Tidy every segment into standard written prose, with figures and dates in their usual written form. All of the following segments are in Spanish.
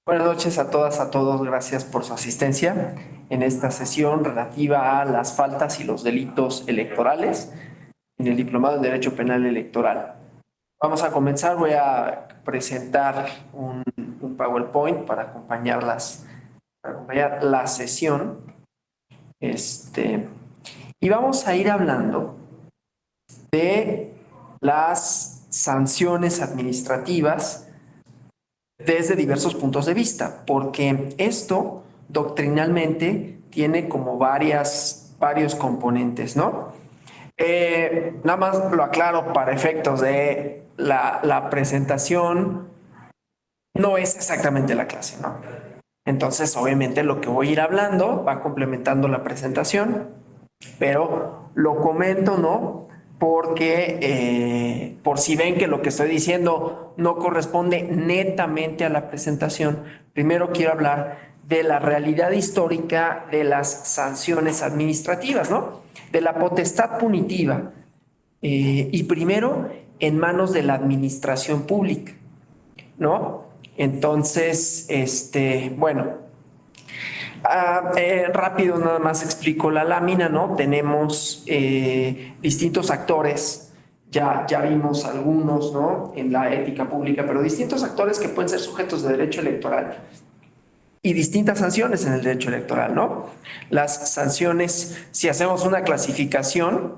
Buenas noches a todas, a todos. Gracias por su asistencia en esta sesión relativa a las faltas y los delitos electorales en el Diplomado en Derecho Penal Electoral. Vamos a comenzar. Voy a presentar un PowerPoint para acompañar la sesión. Y vamos a ir hablando de las sanciones administrativas desde diversos puntos de vista, porque esto doctrinalmente tiene como varios componentes, ¿no? Nada más lo aclaro para efectos de la presentación, no es exactamente la clase, ¿no? Entonces, obviamente, lo que voy a ir hablando va complementando la presentación, pero lo comento, ¿no? Porque por si ven que lo que estoy diciendo no corresponde netamente a la presentación, primero quiero hablar de la realidad histórica de las sanciones administrativas, ¿no? De la potestad punitiva, y primero en manos de la administración pública, ¿no? Entonces, bueno, rápido nada más explico la lámina, ¿no? Tenemos distintos actores, ya vimos algunos, ¿no? En la ética pública, pero distintos actores que pueden ser sujetos de derecho electoral y distintas sanciones en el derecho electoral, ¿no? Las sanciones, si hacemos una clasificación,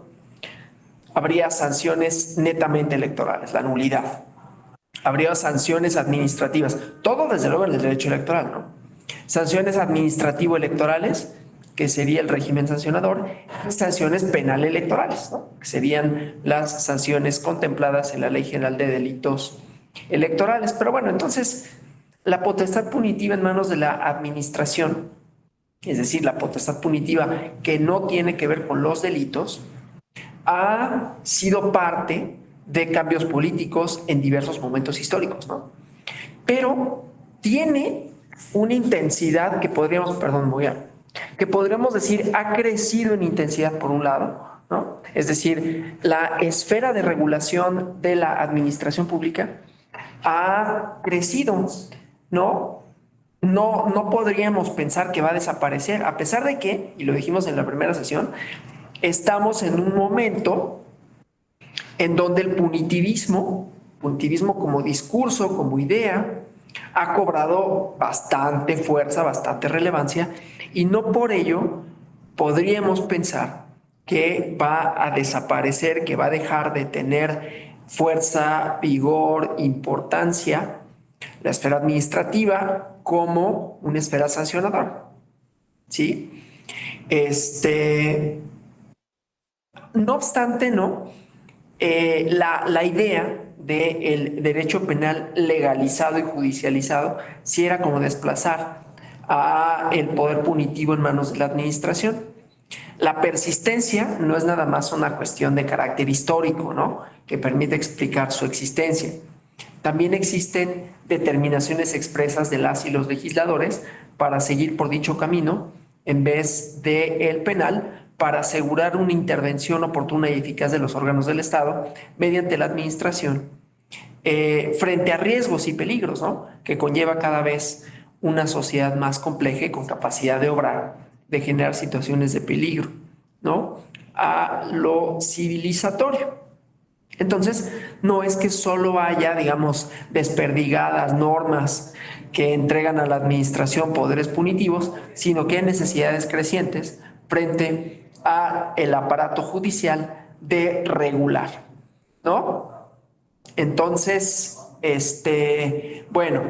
habría sanciones netamente electorales, la nulidad. Habría sanciones administrativas, todo desde luego en el derecho electoral, ¿no? Sanciones administrativo-electorales, que sería el régimen sancionador, y sanciones penal-electorales, ¿no? Que serían las sanciones contempladas en la Ley General de Delitos Electorales. Pero bueno, entonces, la potestad punitiva en manos de la administración, es decir, la potestad punitiva que no tiene que ver con los delitos, ha sido parte de cambios políticos en diversos momentos históricos, ¿no? Pero tiene una intensidad que podríamos, que podríamos decir ha crecido en intensidad por un lado, ¿no? Es decir, la esfera de regulación de la administración pública ha crecido, ¿no? No podríamos pensar que va a desaparecer, a pesar de que, y lo dijimos en la primera sesión, estamos en un momento en donde el punitivismo como discurso, como idea, ha cobrado bastante fuerza, bastante relevancia, y no por ello podríamos pensar que va a desaparecer, que va a dejar de tener fuerza, vigor, importancia la esfera administrativa como una esfera sancionadora, ¿sí? No obstante, ¿no? La idea del derecho penal legalizado y judicializado sí era como desplazar a el poder punitivo en manos de la administración. La persistencia no es nada más una cuestión de carácter histórico, ¿no? Que permite explicar su existencia. También existen determinaciones expresas de las y los legisladores para seguir por dicho camino en vez del penal para asegurar una intervención oportuna y eficaz de los órganos del Estado mediante la administración frente a riesgos y peligros, ¿no? Que conlleva cada vez una sociedad más compleja y con capacidad de obrar, de generar situaciones de peligro, ¿no? A lo civilizatorio. Entonces, no es que solo haya, digamos, desperdigadas normas que entregan a la administración poderes punitivos, sino que hay necesidades crecientes frente a el aparato judicial de regular, ¿no? Entonces, bueno,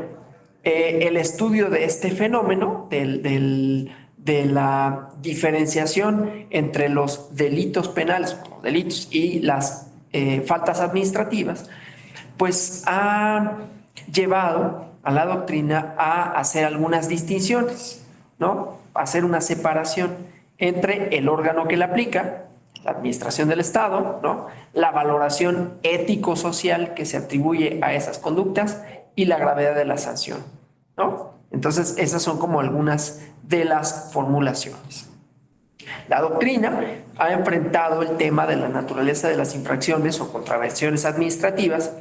el estudio de este fenómeno, de la diferenciación entre los delitos penales, los delitos y las faltas administrativas, pues ha llevado a la doctrina a hacer algunas distinciones, ¿no? A hacer una separación entre el órgano que la aplica, la administración del Estado, ¿no? La valoración ético-social que se atribuye a esas conductas y la gravedad de la sanción, ¿no? Entonces, esas son como algunas de las formulaciones. La doctrina ha enfrentado el tema de la naturaleza de las infracciones o contravenciones administrativas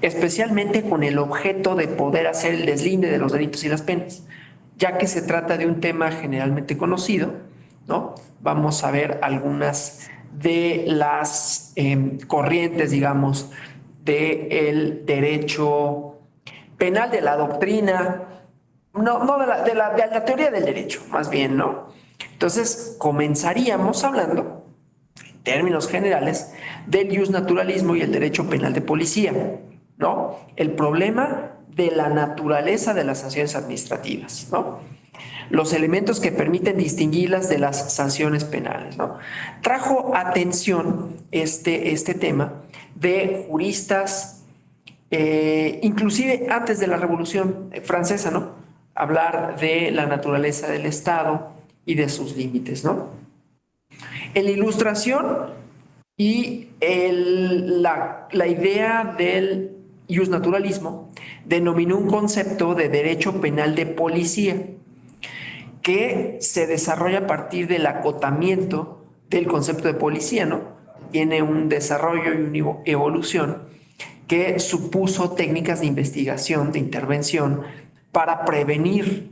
especialmente con el objeto de poder hacer el deslinde de los delitos y las penas, ya que se trata de un tema generalmente conocido, ¿no? Vamos a ver algunas de las corrientes, digamos, del derecho penal, de la doctrina, no de la teoría del derecho, más bien, ¿no? Entonces, comenzaríamos hablando, en términos generales, del iusnaturalismo y el derecho penal de policía, ¿no? El problema de la naturaleza de las sanciones administrativas, ¿no? Los elementos que permiten distinguirlas de las sanciones penales, ¿no? Trajo atención este tema de juristas, inclusive antes de la Revolución Francesa, ¿no? Hablar de la naturaleza del Estado y de sus límites, ¿no? En la Ilustración y la idea del iusnaturalismo denominó un concepto de derecho penal de policía que se desarrolla a partir del acotamiento del concepto de policía, ¿no? Tiene un desarrollo y una evolución que supuso técnicas de investigación, de intervención, para prevenir,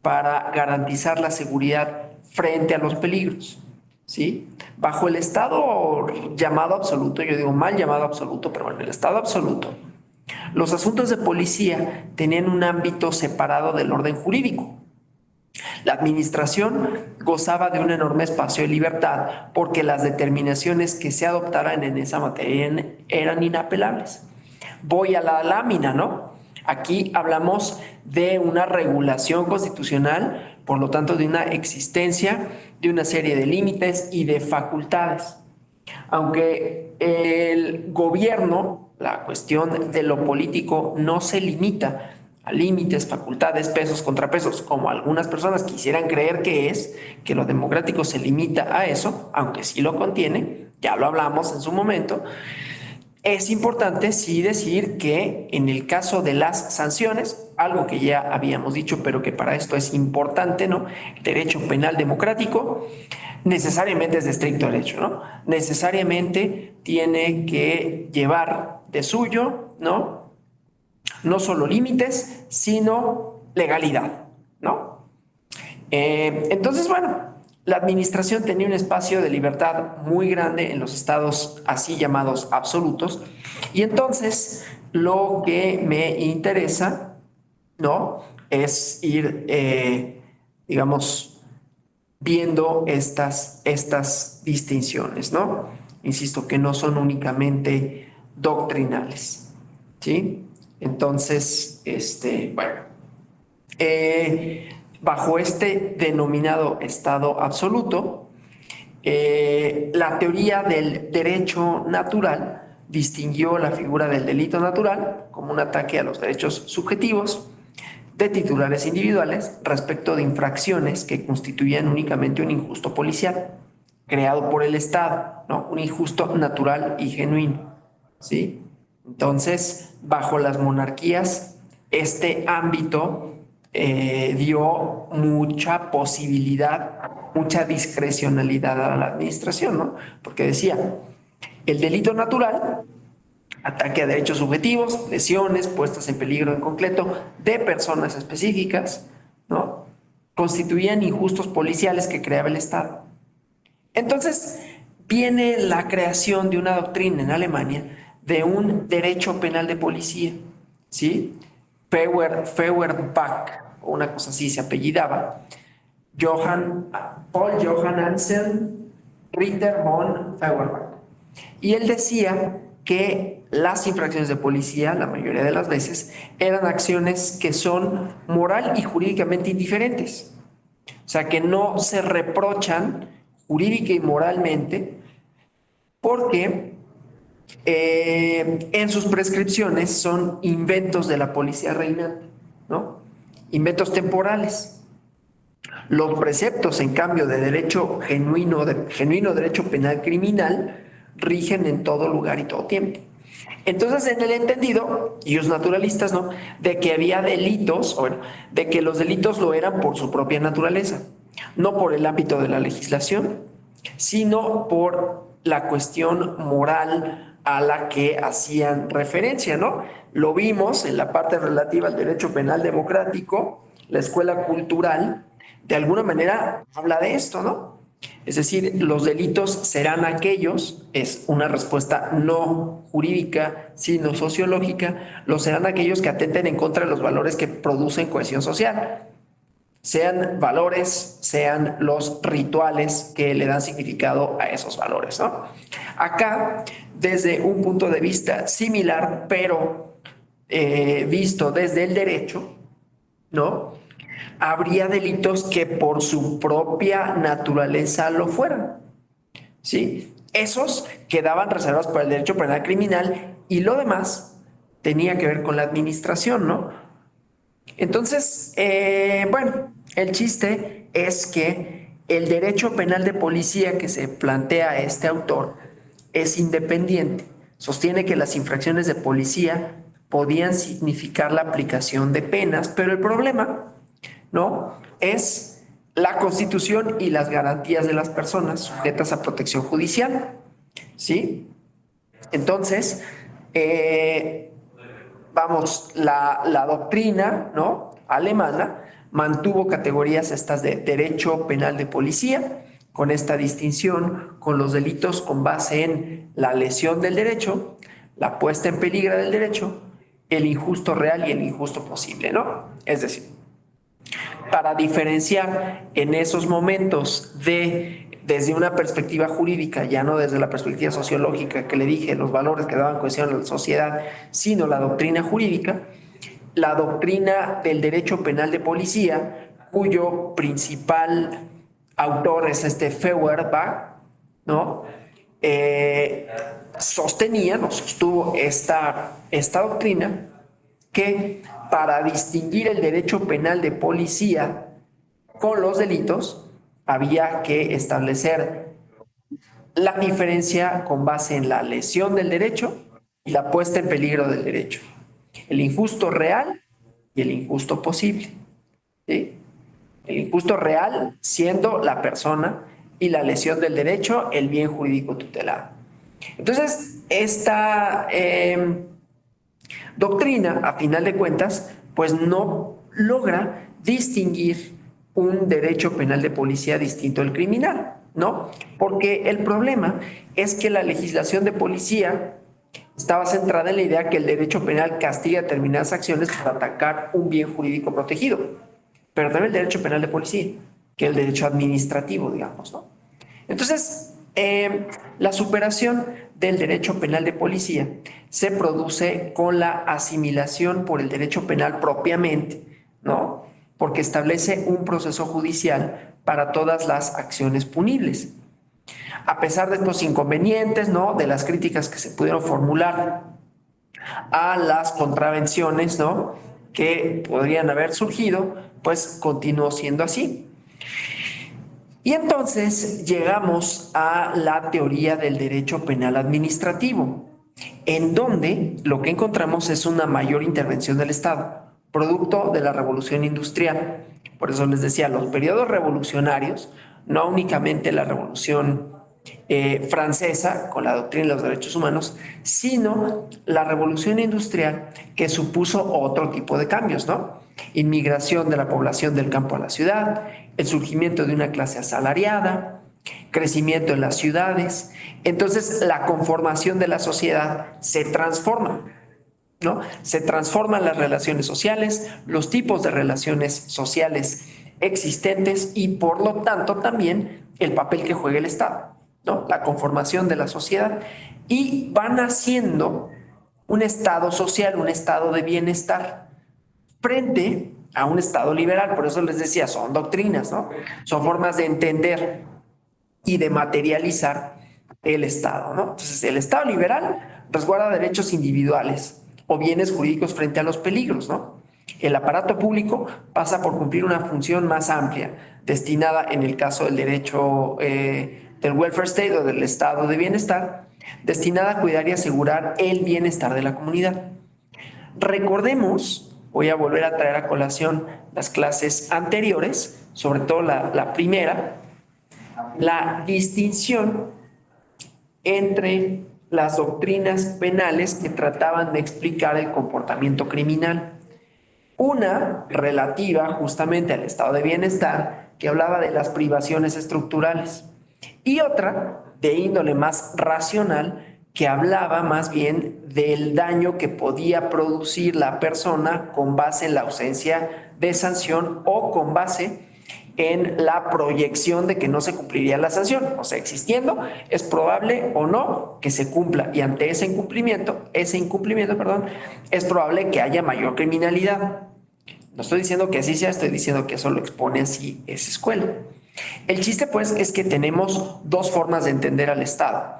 para garantizar la seguridad frente a los peligros, ¿sí? Bajo el estado llamado absoluto, yo digo mal llamado absoluto, pero en el estado absoluto, los asuntos de policía tenían un ámbito separado del orden jurídico. La administración gozaba de un enorme espacio de libertad porque las determinaciones que se adoptaran en esa materia eran inapelables. Voy a la lámina, ¿no? Aquí hablamos de una regulación constitucional, por lo tanto de una existencia de una serie de límites y de facultades. Aunque el gobierno, la cuestión de lo político no se limita a límites, facultades, pesos, contrapesos, como algunas personas quisieran creer que lo democrático se limita a eso, aunque sí lo contiene, ya lo hablamos en su momento. Es importante sí decir que en el caso de las sanciones, algo que ya habíamos dicho, pero que para esto es importante, ¿no? El derecho penal democrático necesariamente es de estricto derecho, ¿no? Necesariamente tiene que llevar de suyo, ¿no? No solo límites, sino legalidad, ¿no? Entonces, bueno, la administración tenía un espacio de libertad muy grande en los estados así llamados absolutos, y entonces lo que me interesa, ¿no? Es ir, digamos, viendo estas distinciones, ¿no? Insisto que no son únicamente doctrinales, ¿sí? Entonces, bueno, bajo este denominado estado absoluto, la teoría del derecho natural distinguió la figura del delito natural como un ataque a los derechos subjetivos de titulares individuales respecto de infracciones que constituían únicamente un injusto policial creado por el Estado, ¿no? Un injusto natural y genuino, ¿sí? Entonces, bajo las monarquías, este ámbito dio mucha posibilidad, mucha discrecionalidad a la administración, ¿no? Porque decía, el delito natural, ataque a derechos subjetivos, lesiones puestas en peligro en concreto de personas específicas, ¿no? Constituían injustos policiales que creaba el Estado. Entonces, viene la creación de una doctrina en Alemania de un derecho penal de policía, ¿sí? Feuerbach, o una cosa así se apellidaba, Paul Johann Anselm Ritter von Feuerbach. Y él decía que las infracciones de policía, la mayoría de las veces, eran acciones que son moral y jurídicamente indiferentes. O sea, que no se reprochan jurídica y moralmente porque en sus prescripciones son inventos de la policía reinante, ¿no? Inventos temporales. Los preceptos, en cambio, de derecho genuino derecho penal criminal, rigen en todo lugar y todo tiempo. Entonces, en el entendido, y los naturalistas, ¿no? De que había delitos, bueno, de que los delitos lo eran por su propia naturaleza, no por el ámbito de la legislación, sino por la cuestión moral a la que hacían referencia, ¿no? Lo vimos en la parte relativa al derecho penal democrático, la escuela cultural, de alguna manera habla de esto, ¿no? Es decir, los delitos serán aquellos, es una respuesta no jurídica, sino sociológica, los serán aquellos que atenten en contra de los valores que producen cohesión social, sean valores, sean los rituales que le dan significado a esos valores, ¿no? Acá, desde un punto de vista similar, pero visto desde el derecho, ¿no? Habría delitos que por su propia naturaleza lo fueran, ¿sí? Esos quedaban reservados por el derecho penal criminal y lo demás tenía que ver con la administración, ¿no? Entonces, bueno, el chiste es que el derecho penal de policía que se plantea este autor es independiente. Sostiene que las infracciones de policía podían significar la aplicación de penas, pero el problema, ¿no?, es la Constitución y las garantías de las personas sujetas a protección judicial, ¿sí? Entonces, vamos, la doctrina, ¿no?, alemana mantuvo categorías estas de derecho penal de policía, con esta distinción con los delitos con base en la lesión del derecho, la puesta en peligro del derecho, el injusto real y el injusto posible, ¿no? Es decir, para diferenciar en esos momentos desde una perspectiva jurídica, ya no desde la perspectiva sociológica que le dije, los valores que daban cohesión a la sociedad, sino la doctrina jurídica, la doctrina del derecho penal de policía, cuyo principal autor es Feuerbach, ¿no? Sostenía, no sostuvo esta doctrina, que para distinguir el derecho penal de policía con los delitos había que establecer la diferencia con base en la lesión del derecho y la puesta en peligro del derecho, el injusto real y el injusto posible, ¿sí? El injusto real siendo la persona y la lesión del derecho el bien jurídico tutelado. Entonces, esta doctrina, a final de cuentas, pues no logra distinguir un derecho penal de policía distinto al criminal, ¿no? Porque el problema es que la legislación de policía estaba centrada en la idea que el derecho penal castiga determinadas acciones para atacar un bien jurídico protegido, pero también el derecho penal de policía, que es el derecho administrativo, digamos, ¿no? Entonces, la superación del derecho penal de policía se produce con la asimilación por el derecho penal propiamente, ¿no? Porque establece un proceso judicial para todas las acciones punibles. A pesar de estos inconvenientes, ¿no?, de las críticas que se pudieron formular a las contravenciones, ¿no?, que podrían haber surgido, pues continuó siendo así. Y entonces llegamos a la teoría del derecho penal administrativo, en donde lo que encontramos es una mayor intervención del Estado, producto de la revolución industrial. Por eso les decía, los periodos revolucionarios, no únicamente la revolución francesa con la doctrina de los derechos humanos, sino la revolución industrial que supuso otro tipo de cambios, ¿no? Inmigración de la población del campo a la ciudad, el surgimiento de una clase asalariada, crecimiento en las ciudades. Entonces, la conformación de la sociedad se transforma, ¿no? Se transforman las relaciones sociales, los tipos de relaciones sociales existentes y, por lo tanto, también el papel que juega el Estado, ¿no? La conformación de la sociedad, y van haciendo un Estado social, un Estado de bienestar, frente a un Estado liberal. Por eso les decía, son doctrinas, ¿no? Son formas de entender y de materializar el Estado, ¿no? Entonces, el Estado liberal resguarda derechos individuales o bienes jurídicos frente a los peligros, ¿no? El aparato público pasa por cumplir una función más amplia, destinada, en el caso del derecho del welfare state o del estado de bienestar, destinada a cuidar y asegurar el bienestar de la comunidad. Recordemos, voy a volver a traer a colación las clases anteriores, sobre todo la primera, la distinción entre las doctrinas penales que trataban de explicar el comportamiento criminal. Una relativa justamente al estado de bienestar, que hablaba de las privaciones estructurales, y otra de índole más racional, que hablaba más bien del daño que podía producir la persona con base en la ausencia de sanción o con base en la proyección de que no se cumpliría la sanción. O sea, existiendo, es probable o no que se cumpla, y ante ese incumplimiento, perdón, es probable que haya mayor criminalidad. No estoy diciendo que así sea, estoy diciendo que eso lo expone así esa escuela. El chiste, pues, es que tenemos dos formas de entender al Estado.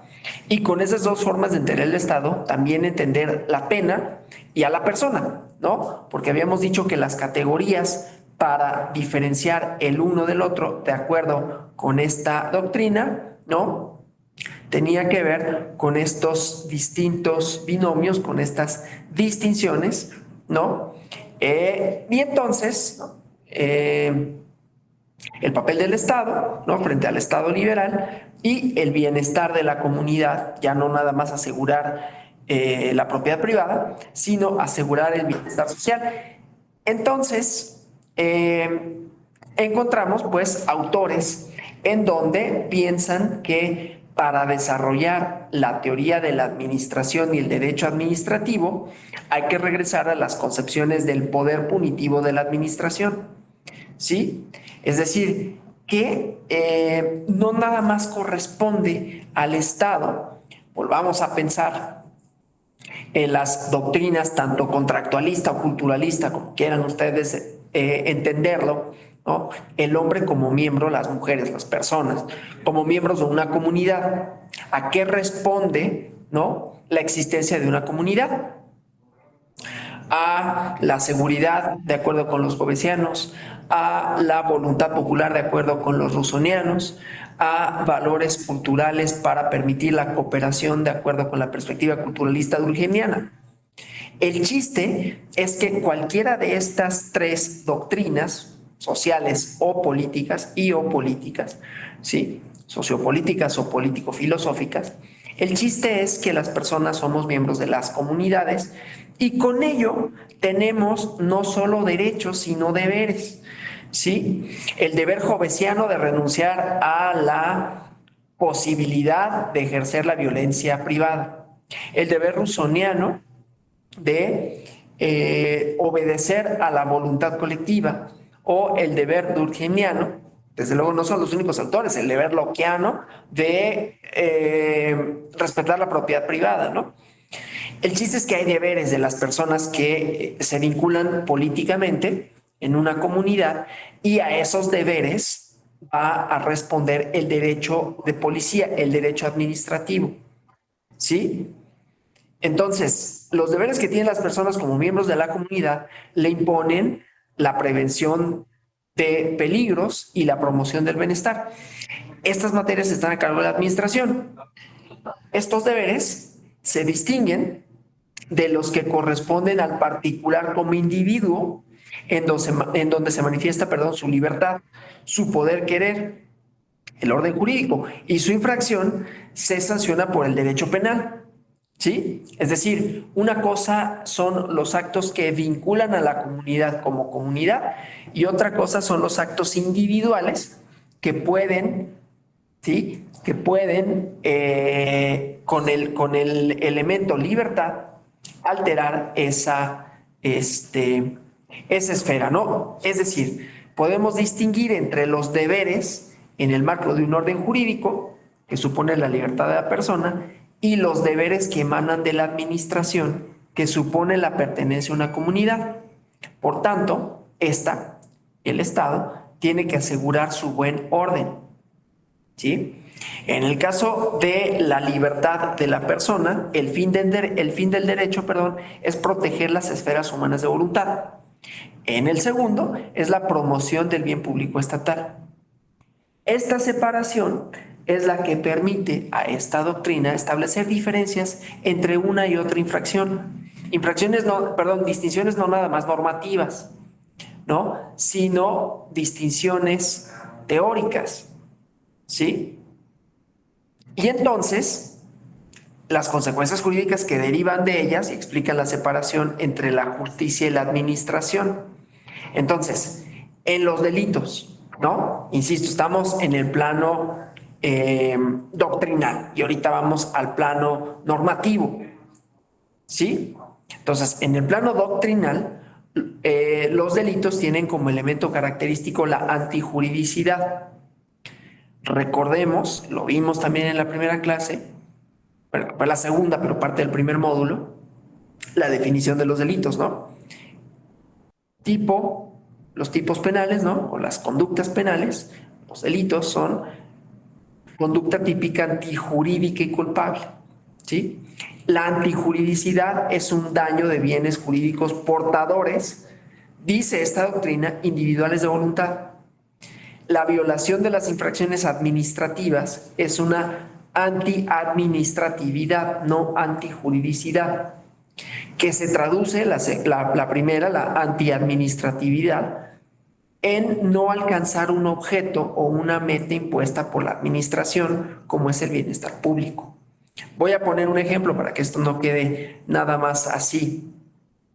Y con esas dos formas de entender el Estado, también entender la pena y a la persona, ¿no? Porque habíamos dicho que las categorías para diferenciar el uno del otro, de acuerdo con esta doctrina, ¿no? Tenía que ver con estos distintos binomios, con estas distinciones, ¿no? Y entonces, ¿no? El papel del Estado, ¿no? Frente al Estado liberal, y el bienestar de la comunidad, ya no nada más asegurar la propiedad privada, sino asegurar el bienestar social. Entonces, encontramos pues autores en donde piensan que para desarrollar la teoría de la administración y el derecho administrativo hay que regresar a las concepciones del poder punitivo de la administración, ¿sí? Es decir, que no nada más corresponde al Estado. Volvamos a pensar en las doctrinas, tanto contractualista o culturalista, como quieran ustedes entenderlo, ¿no? El hombre como miembro, las mujeres, las personas, como miembros de una comunidad. ¿A qué responde, ¿no? La existencia de una comunidad? A la seguridad de acuerdo con los hobbesianos, a la voluntad popular de acuerdo con los rusonianos, a valores culturales para permitir la cooperación de acuerdo con la perspectiva culturalista durkheimiana. El chiste es que cualquiera de estas tres doctrinas, sociales o políticas ¿sí? Sociopolíticas o político-filosóficas, el chiste es que las personas somos miembros de las comunidades y con ello tenemos no solo derechos, sino deberes, ¿sí? El deber hobbesiano de renunciar a la posibilidad de ejercer la violencia privada. El deber rusoniano de obedecer a la voluntad colectiva, o el deber durkheimiano, desde luego no son los únicos autores, el deber lockeano de respetar la propiedad privada, ¿no? El chiste es que hay deberes de las personas que se vinculan políticamente en una comunidad, y a esos deberes va a responder el derecho de policía, el derecho administrativo, ¿sí? Entonces, los deberes que tienen las personas como miembros de la comunidad le imponen la prevención de peligros y la promoción del bienestar. Estas materias están a cargo de la administración. Estos deberes se distinguen de los que corresponden al particular como individuo, en donde se manifiesta, perdón, su libertad, su poder querer, el orden jurídico, y su infracción se sanciona por el derecho penal. ¿Sí? Es decir, una cosa son los actos que vinculan a la comunidad como comunidad, y otra cosa son los actos individuales que pueden, ¿sí? Que pueden con el elemento libertad alterar esa esfera, ¿no? Es decir, podemos distinguir entre los deberes en el marco de un orden jurídico que supone la libertad de la persona, y los deberes que emanan de la administración, que supone la pertenencia a una comunidad. Por tanto, el Estado, tiene que asegurar su buen orden, ¿sí? En el caso de la libertad de la persona, el fin del derecho, perdón, es proteger las esferas humanas de voluntad. En el segundo, es la promoción del bien público estatal. Esta separación es la que permite a esta doctrina establecer diferencias entre una y otra infracción. Distinciones no nada más normativas, ¿no? Sino distinciones teóricas, ¿sí? Y entonces, las consecuencias jurídicas que derivan de ellas y explican la separación entre la justicia y la administración. Entonces, en los delitos, ¿no? Insisto, estamos en el plano doctrinal y ahorita vamos al plano normativo, ¿sí? Entonces, en el plano doctrinal, los delitos tienen como elemento característico la antijuridicidad. Recordemos, lo vimos también en la primera clase, fue la segunda, pero parte del primer módulo, la definición de los delitos, ¿no? Los tipos penales, ¿no? O las conductas penales, los delitos son conducta típica antijurídica y culpable, ¿sí? La antijuridicidad es un daño de bienes jurídicos portadores, dice esta doctrina, individuales de voluntad. La violación de las infracciones administrativas es una antiadministratividad, no antijuridicidad, que se traduce, la primera, la antiadministratividad, en no alcanzar un objeto o una meta impuesta por la administración, como es el bienestar público. Voy a poner un ejemplo para que esto no quede nada más así.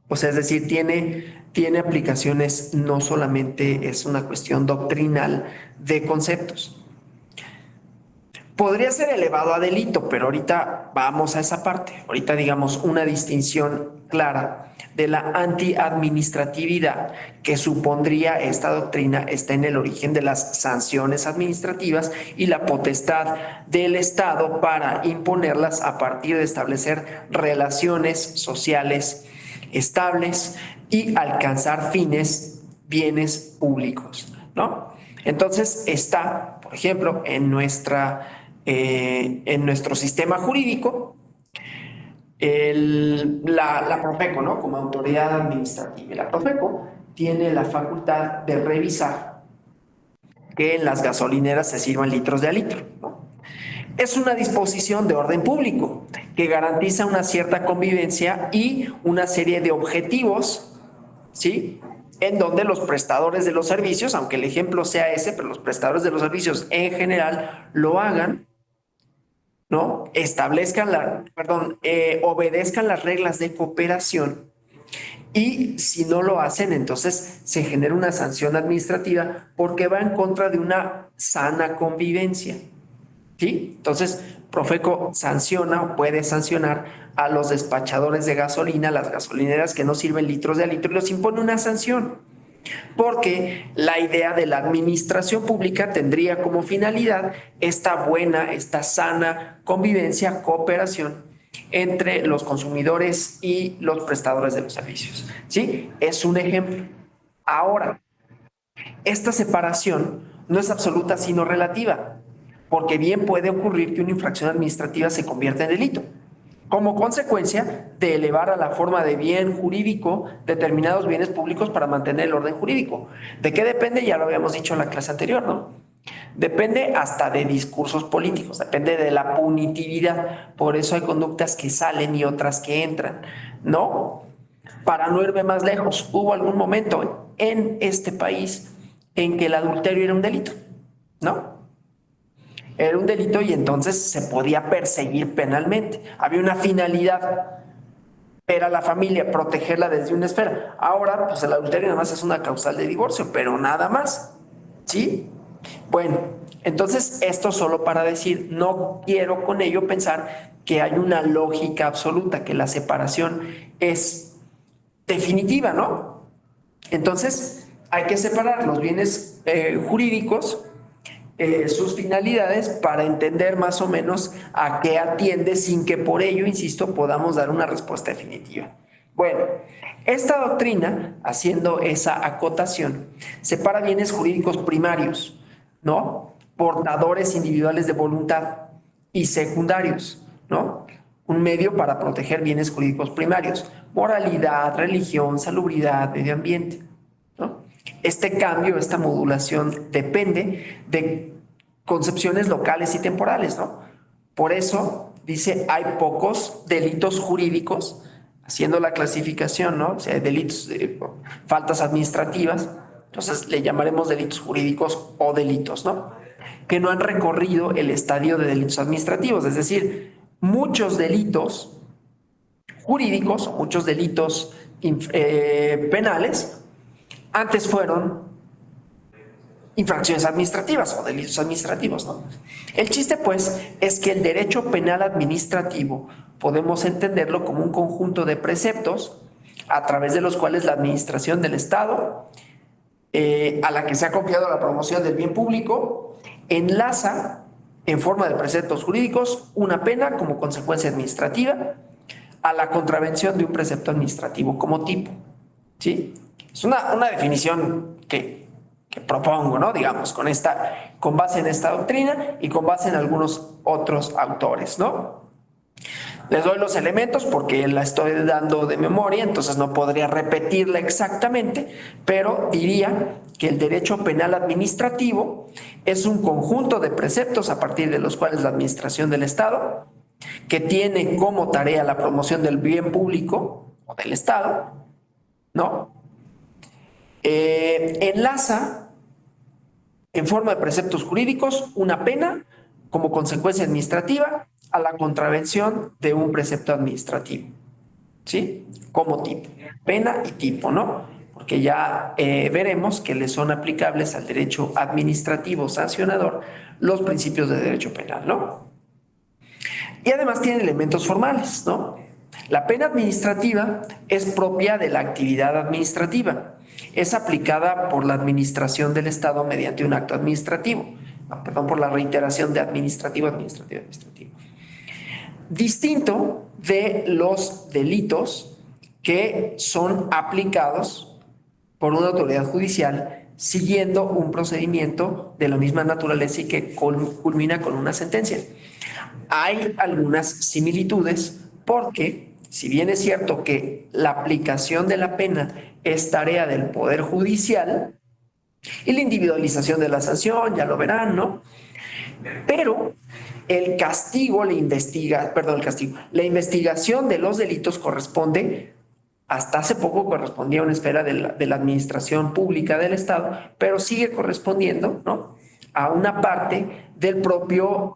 O sea, es decir, tiene aplicaciones, no solamente es una cuestión doctrinal de conceptos. Podría ser elevado a delito, pero ahorita vamos a esa parte. Ahorita digamos una distinción clara de la antiadministratividad que supondría esta doctrina está en el origen de las sanciones administrativas y la potestad del Estado para imponerlas a partir de establecer relaciones sociales estables y alcanzar bienes públicos, ¿no? Entonces está, por ejemplo, en nuestro sistema jurídico, la Profeco, ¿no? Como autoridad administrativa. La Profeco tiene la facultad de revisar que en las gasolineras se sirvan litros de a litro, ¿no? Es una disposición de orden público que garantiza una cierta convivencia y una serie de objetivos, ¿sí? En donde los prestadores de los servicios, aunque el ejemplo sea ese, pero los prestadores de los servicios en general lo hagan, ¿no? Obedezcan las reglas de cooperación y si no lo hacen, entonces se genera una sanción administrativa porque va en contra de una sana convivencia, ¿sí? Entonces, Profeco sanciona o puede sancionar a los despachadores de gasolina, las gasolineras que no sirven litros de a litro y los impone una sanción. Porque la idea de la administración pública tendría como finalidad esta sana convivencia, cooperación entre los consumidores y los prestadores de los servicios. ¿Sí? Es un ejemplo. Ahora, esta separación no es absoluta sino relativa, porque bien puede ocurrir que una infracción administrativa se convierta en delito, como consecuencia de elevar a la forma de bien jurídico determinados bienes públicos para mantener el orden jurídico. ¿De qué depende? Ya lo habíamos dicho en la clase anterior, ¿no? Depende hasta de discursos políticos, depende de la punitividad. Por eso hay conductas que salen y otras que entran, ¿no? Para no irme más lejos, hubo algún momento en este país en que el adulterio era un delito, ¿no? Era un delito y entonces se podía perseguir penalmente. Había una finalidad, ver a la familia, protegerla desde una esfera. Ahora, pues el adulterio nada más es una causal de divorcio, pero nada más, ¿sí? Bueno, entonces esto solo para decir, no quiero con ello pensar que hay una lógica absoluta, que la separación es definitiva, ¿no? Entonces, hay que separar los bienes jurídicos, sus finalidades, para entender más o menos a qué atiende sin que por ello, insisto, podamos dar una respuesta definitiva. Bueno, esta doctrina, haciendo esa acotación, separa bienes jurídicos primarios, ¿no? Portadores individuales de voluntad y secundarios, ¿no? Un medio para proteger bienes jurídicos primarios, moralidad, religión, salubridad, medio ambiente, ¿no? Este cambio, esta modulación depende de concepciones locales y temporales, ¿no? Por eso dice, hay pocos delitos jurídicos, haciendo la clasificación, ¿no? O sea, delitos, faltas administrativas, entonces le llamaremos delitos jurídicos o delitos, ¿no? Que no han recorrido el estadio de delitos administrativos, es decir, muchos delitos jurídicos o muchos delitos penales antes fueron infracciones administrativas o delitos administrativos, ¿no? El chiste, pues, es que el derecho penal administrativo podemos entenderlo como un conjunto de preceptos a través de los cuales la administración del Estado, a la que se ha confiado la promoción del bien público, enlaza en forma de preceptos jurídicos una pena como consecuencia administrativa a la contravención de un precepto administrativo como tipo, ¿sí? Es una definición que propongo, ¿no? Digamos, con base en esta doctrina y con base en algunos otros autores, ¿no? Les doy los elementos porque la estoy dando de memoria, entonces no podría repetirla exactamente, pero diría que el derecho penal administrativo es un conjunto de preceptos a partir de los cuales la administración del Estado, que tiene como tarea la promoción del bien público o del Estado, ¿no? Enlaza en forma de preceptos jurídicos una pena como consecuencia administrativa a la contravención de un precepto administrativo, ¿sí? Como tipo, pena y tipo, ¿no? Porque ya veremos que le son aplicables al derecho administrativo sancionador los principios de derecho penal, ¿no? Y además tiene elementos formales, ¿no? La pena administrativa es propia de la actividad administrativa. Es aplicada por la administración del Estado mediante un acto administrativo. Perdón por la reiteración de administrativo, administrativo, administrativo. Distinto de los delitos que son aplicados por una autoridad judicial siguiendo un procedimiento de la misma naturaleza y que culmina con una sentencia. Hay algunas similitudes porque, si bien es cierto que la aplicación de la pena es tarea del Poder Judicial y la individualización de la sanción, ya lo verán, ¿no? Pero el castigo, la investigación de los delitos corresponde, hasta hace poco correspondía a una esfera de la administración pública del Estado, pero sigue correspondiendo, ¿no?, a una parte del propio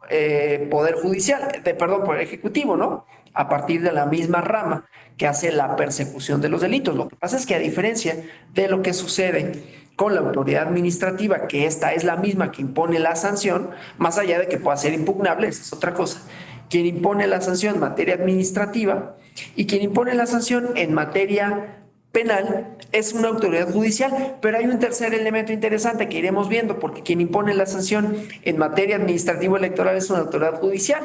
Poder Judicial, Poder Ejecutivo, ¿no? A partir de la misma rama que hace la persecución de los delitos. Lo que pasa es que a diferencia de lo que sucede con la autoridad administrativa, que esta es la misma que impone la sanción, más allá de que pueda ser impugnable, esa es otra cosa. Quien impone la sanción en materia administrativa y quien impone la sanción en materia penal es una autoridad judicial, pero hay un tercer elemento interesante que iremos viendo, porque quien impone la sanción en materia administrativa electoral es una autoridad judicial,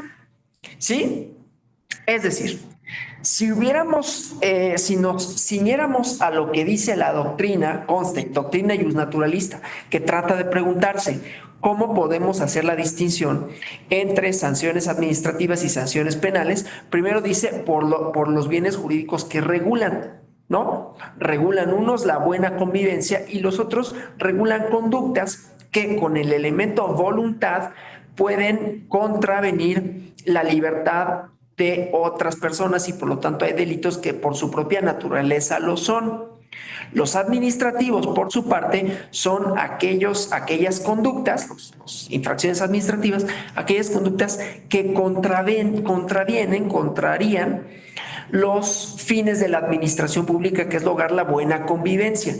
¿sí? Es decir, si nos ciñéramos a lo que dice la doctrina, doctrina iusnaturalista, que trata de preguntarse cómo podemos hacer la distinción entre sanciones administrativas y sanciones penales, primero dice por los bienes jurídicos que regulan, ¿no? Regulan unos la buena convivencia y los otros regulan conductas que con el elemento voluntad pueden contravenir la libertad de otras personas y por lo tanto hay delitos que por su propia naturaleza lo son. Los administrativos, por su parte, son aquellas conductas, infracciones administrativas, aquellas conductas que contrarían los fines de la administración pública, que es lograr la buena convivencia.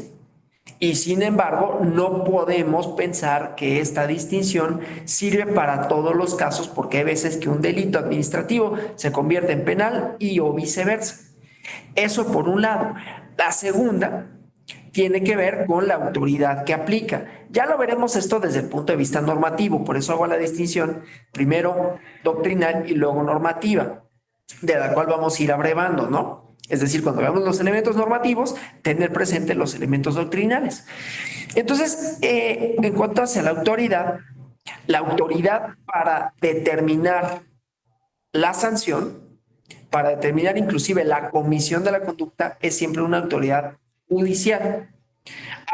Y sin embargo, no podemos pensar que esta distinción sirve para todos los casos, porque hay veces que un delito administrativo se convierte en penal y o viceversa. Eso por un lado. La segunda tiene que ver con la autoridad que aplica. Ya lo veremos esto desde el punto de vista normativo, por eso hago la distinción primero doctrinal y luego normativa, de la cual vamos a ir abrevando, ¿no? Es decir, cuando veamos los elementos normativos, tener presente los elementos doctrinales. Entonces, en cuanto hacia la autoridad para determinar la sanción, para determinar inclusive la comisión de la conducta, es siempre una autoridad judicial,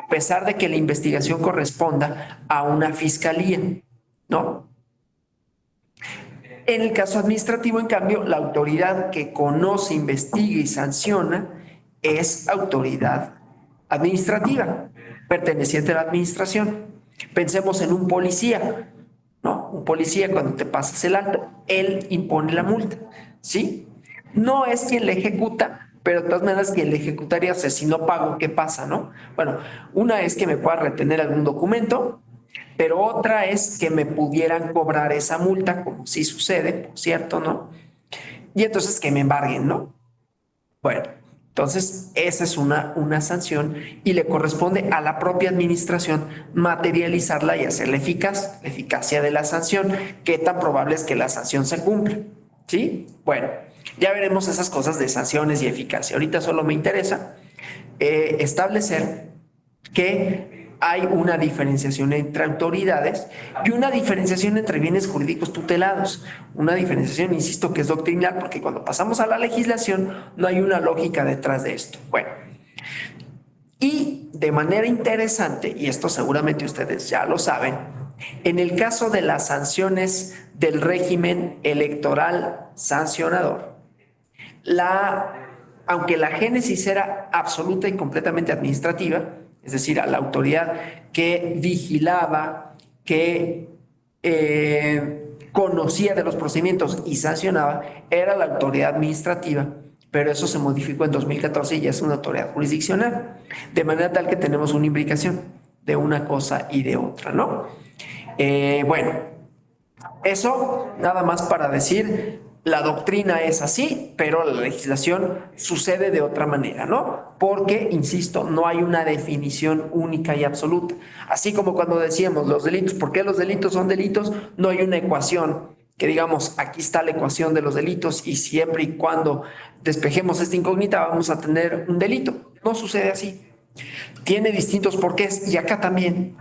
a pesar de que la investigación corresponda a una fiscalía, ¿no? En el caso administrativo, en cambio, la autoridad que conoce, investiga y sanciona es autoridad administrativa, perteneciente a la administración. Pensemos en un policía, ¿no? Un policía cuando te pasas el alto, él impone la multa, ¿sí? No es quien le ejecuta, pero de todas maneras quien le ejecutaría, o sea, si no pago, ¿qué pasa, no? Bueno, una es que me pueda retener algún documento, pero otra es que me pudieran cobrar esa multa, como sí sucede, por cierto, ¿no? Y entonces que me embarguen, ¿no? Bueno, entonces esa es una sanción y le corresponde a la propia administración materializarla y hacerla eficaz, la eficacia de la sanción, qué tan probable es que la sanción se cumpla, ¿sí? Bueno, ya veremos esas cosas de sanciones y eficacia. Ahorita solo me interesa establecer que hay una diferenciación entre autoridades y una diferenciación entre bienes jurídicos tutelados. Una diferenciación, insisto, que es doctrinal, porque cuando pasamos a la legislación no hay una lógica detrás de esto. Bueno, y de manera interesante, y esto seguramente ustedes ya lo saben, en el caso de las sanciones del régimen electoral sancionador, aunque la génesis era absoluta y completamente administrativa, es decir, a la autoridad que vigilaba, que conocía de los procedimientos y sancionaba, era la autoridad administrativa, pero eso se modificó en 2014 y ya es una autoridad jurisdiccional, de manera tal que tenemos una imbricación de una cosa y de otra, ¿no? Bueno, eso nada más para decir, la doctrina es así, pero la legislación sucede de otra manera, ¿no? Porque, insisto, no hay una definición única y absoluta. Así como cuando decíamos los delitos, ¿por qué los delitos son delitos? No hay una ecuación que digamos, aquí está la ecuación de los delitos y siempre y cuando despejemos esta incógnita vamos a tener un delito. No sucede así. Tiene distintos porqués y acá también.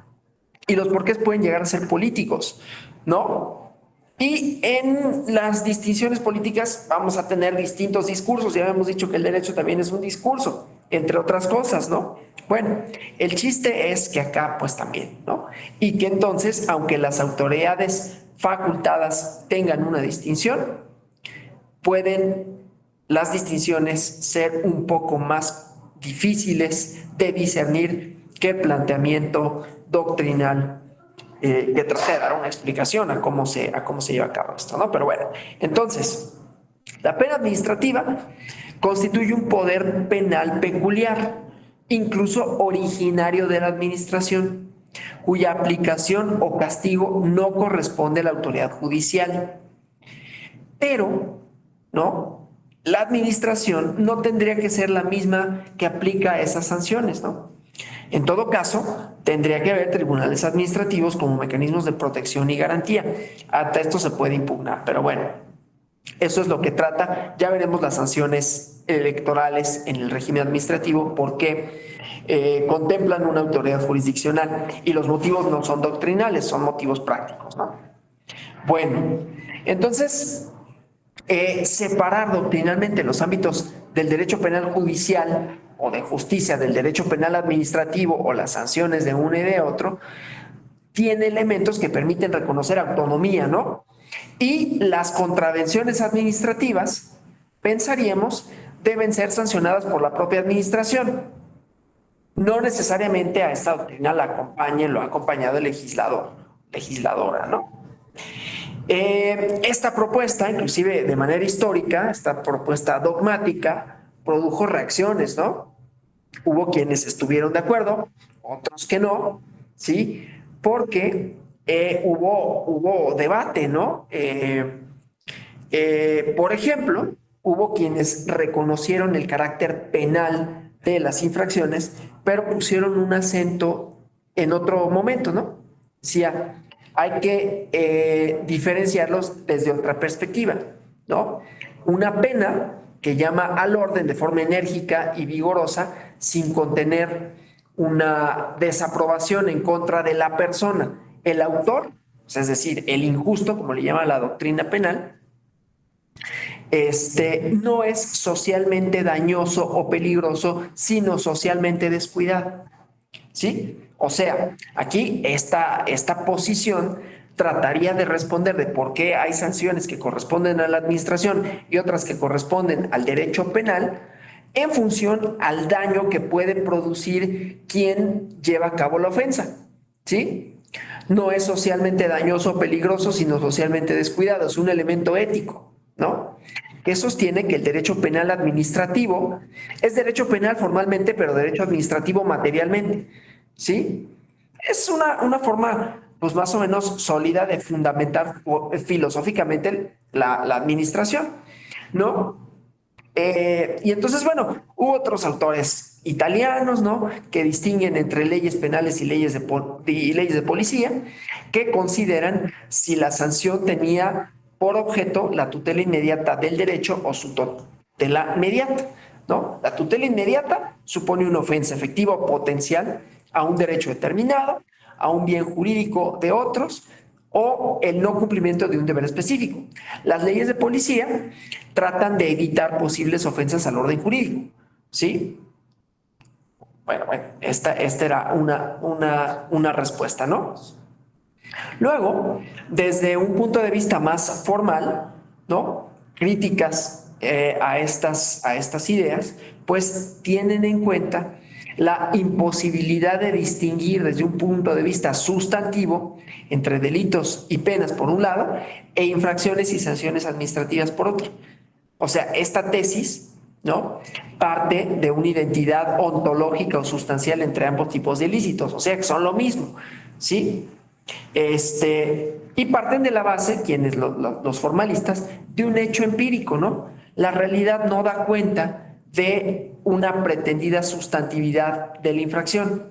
Y los porqués pueden llegar a ser políticos, ¿no? Y en las distinciones políticas vamos a tener distintos discursos. Ya habíamos dicho que el derecho también es un discurso, entre otras cosas, ¿no? Bueno, el chiste es que acá pues también, ¿no? Y que entonces, aunque las autoridades facultadas tengan una distinción, pueden las distinciones ser un poco más difíciles de discernir que el planteamiento doctrinal que trata de dar una explicación a cómo se lleva a cabo esto, ¿no? Pero bueno, entonces, la pena administrativa constituye un poder penal peculiar, incluso originario de la administración, cuya aplicación o castigo no corresponde a la autoridad judicial. Pero, ¿no? La administración no tendría que ser la misma que aplica esas sanciones, ¿no? En todo caso, tendría que haber tribunales administrativos como mecanismos de protección y garantía. Hasta esto se puede impugnar, pero bueno, eso es lo que trata. Ya veremos las sanciones electorales en el régimen administrativo porque contemplan una autoridad jurisdiccional y los motivos no son doctrinales, son motivos prácticos, ¿no? Bueno, entonces, separar doctrinalmente los ámbitos del derecho penal judicial o de justicia del derecho penal administrativo o las sanciones de uno y de otro, tiene elementos que permiten reconocer autonomía, ¿no? Y las contravenciones administrativas, pensaríamos, deben ser sancionadas por la propia administración. No necesariamente a esta doctrina la acompañe, lo ha acompañado el legislador, legisladora, ¿no? Esta propuesta, inclusive de manera histórica, esta propuesta dogmática, produjo reacciones, ¿no? Hubo quienes estuvieron de acuerdo, otros que no, ¿sí? Porque hubo debate, ¿no? Por ejemplo, hubo quienes reconocieron el carácter penal de las infracciones, pero pusieron un acento en otro momento, ¿no? Decía, hay que diferenciarlos desde otra perspectiva, ¿no? Una pena que llama al orden de forma enérgica y vigorosa sin contener una desaprobación en contra de la persona. El autor, es decir, el injusto, como le llama la doctrina penal, no es socialmente dañoso o peligroso, sino socialmente descuidado. ¿Sí? O sea, aquí esta posición trataría de responder de por qué hay sanciones que corresponden a la administración y otras que corresponden al derecho penal en función al daño que puede producir quien lleva a cabo la ofensa. ¿Sí? No es socialmente dañoso o peligroso, sino socialmente descuidado. Es un elemento ético, ¿no? Que sostiene que el derecho penal administrativo es derecho penal formalmente, pero derecho administrativo materialmente, ¿sí? Es una forma, pues más o menos sólida de fundamentar filosóficamente la administración, ¿no? Y entonces, bueno, hubo otros autores italianos, ¿no? Que distinguen entre leyes penales y leyes de policía, que consideran si la sanción tenía por objeto la tutela inmediata del derecho o su tutela mediata, ¿no? La tutela inmediata supone una ofensa efectiva o potencial a un derecho determinado, a un bien jurídico de otros, o el no cumplimiento de un deber específico. Las leyes de policía tratan de evitar posibles ofensas al orden jurídico, ¿sí? Bueno, esta era una respuesta, ¿no? Luego, desde un punto de vista más formal, ¿no? Críticas a estas ideas, pues tienen en cuenta la imposibilidad de distinguir desde un punto de vista sustantivo entre delitos y penas por un lado e infracciones y sanciones administrativas por otro. O sea, esta tesis, ¿no? Parte de una identidad ontológica o sustancial entre ambos tipos de ilícitos, o sea, que son lo mismo, ¿sí? Y parten de la base, quienes los formalistas, de un hecho empírico, ¿no? La realidad no da cuenta de una pretendida sustantividad de la infracción,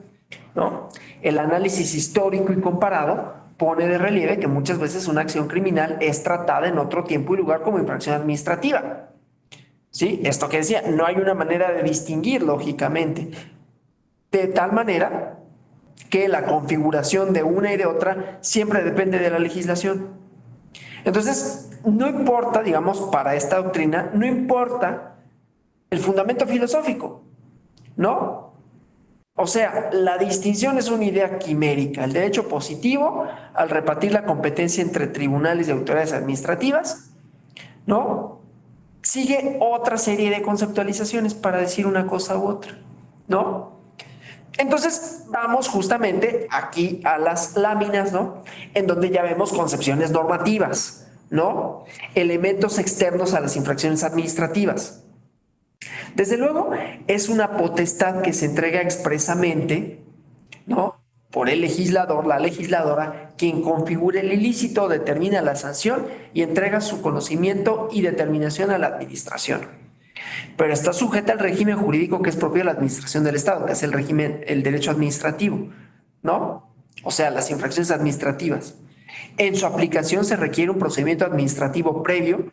¿no? El análisis histórico y comparado pone de relieve que muchas veces una acción criminal es tratada en otro tiempo y lugar como infracción administrativa. ¿Sí? Esto que decía, no hay una manera de distinguir lógicamente. De tal manera que la configuración de una y de otra siempre depende de la legislación. Entonces, no importa, digamos, para esta doctrina, no importa el fundamento filosófico, ¿no? O sea, la distinción es una idea quimérica. El derecho positivo, al repartir la competencia entre tribunales y autoridades administrativas, ¿no? Sigue otra serie de conceptualizaciones para decir una cosa u otra, ¿no? Entonces vamos justamente aquí a las láminas, ¿no? En donde ya vemos concepciones normativas, ¿no? Elementos externos a las infracciones administrativas. Desde luego, es una potestad que se entrega expresamente, ¿no? Por el legislador, la legisladora, quien configura el ilícito, determina la sanción y entrega su conocimiento y determinación a la administración. Pero está sujeta al régimen jurídico que es propio de la administración del Estado, que es el régimen, el derecho administrativo, ¿no? O sea, las infracciones administrativas. En su aplicación se requiere un procedimiento administrativo previo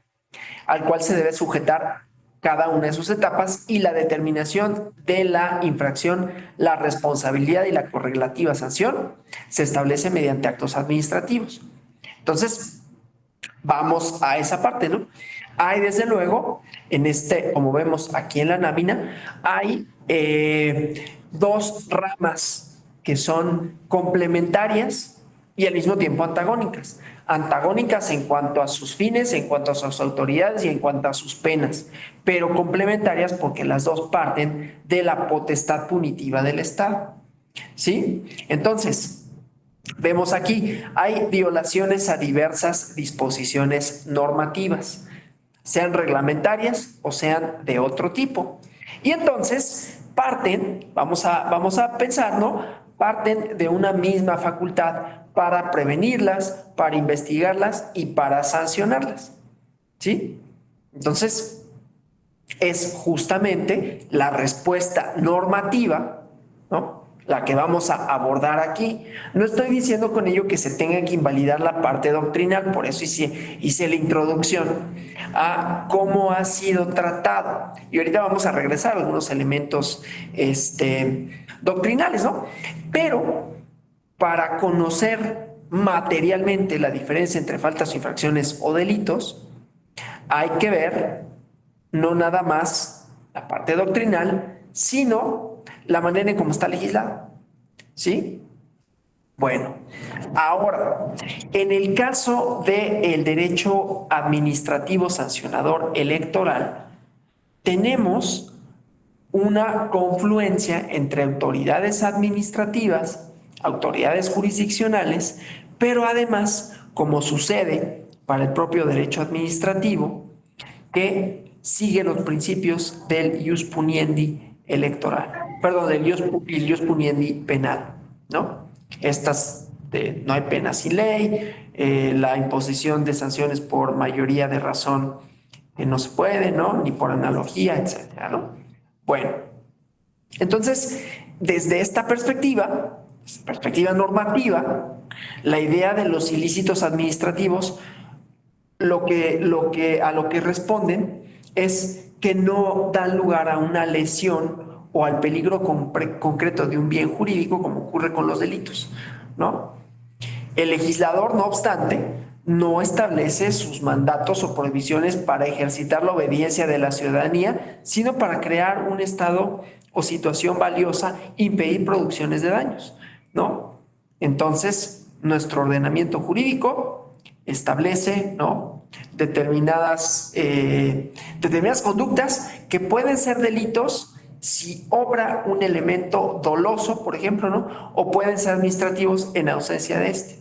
al cual se debe sujetar cada una de sus etapas y la determinación de la infracción, la responsabilidad y la correlativa sanción se establece mediante actos administrativos. Entonces, vamos a esa parte, ¿no? Hay desde luego, como vemos aquí en la lámina, hay dos ramas que son complementarias y al mismo tiempo antagónicas. Antagónicas en cuanto a sus fines, en cuanto a sus autoridades y en cuanto a sus penas, pero complementarias porque las dos parten de la potestad punitiva del Estado. ¿Sí? Entonces, vemos aquí, hay violaciones a diversas disposiciones normativas, sean reglamentarias o sean de otro tipo. Y entonces vamos a pensar, ¿no? Parten de una misma facultad para prevenirlas, para investigarlas y para sancionarlas. ¿Sí? Entonces, es justamente la respuesta normativa, ¿no? La que vamos a abordar aquí. No estoy diciendo con ello que se tenga que invalidar la parte doctrinal, por eso hice la introducción a cómo ha sido tratado. Y ahorita vamos a regresar a algunos elementos doctrinales, ¿no? Pero para conocer materialmente la diferencia entre faltas, infracciones o delitos, hay que ver no nada más la parte doctrinal, sino la manera en cómo está legislado. ¿Sí? Bueno, ahora, en el caso del derecho administrativo sancionador electoral, tenemos una confluencia entre autoridades administrativas, autoridades jurisdiccionales, pero además, como sucede para el propio derecho administrativo, que sigue los principios del ius puniendi electoral, perdón, del ius puniendi penal, ¿no? No hay pena sin ley, la imposición de sanciones por mayoría de razón que no se puede, ¿no? Ni por analogía, etcétera, ¿no? Bueno, entonces, desde esta perspectiva normativa, la idea de los ilícitos administrativos a lo que responden es que no dan lugar a una lesión o al peligro concreto de un bien jurídico como ocurre con los delitos, ¿no? El legislador, no obstante, no establece sus mandatos o prohibiciones para ejercitar la obediencia de la ciudadanía, sino para crear un estado o situación valiosa e impedir producciones de daños, ¿no? Entonces, nuestro ordenamiento jurídico establece, ¿no?, determinadas conductas que pueden ser delitos si obra un elemento doloso, por ejemplo, ¿no? O pueden ser administrativos en ausencia de este,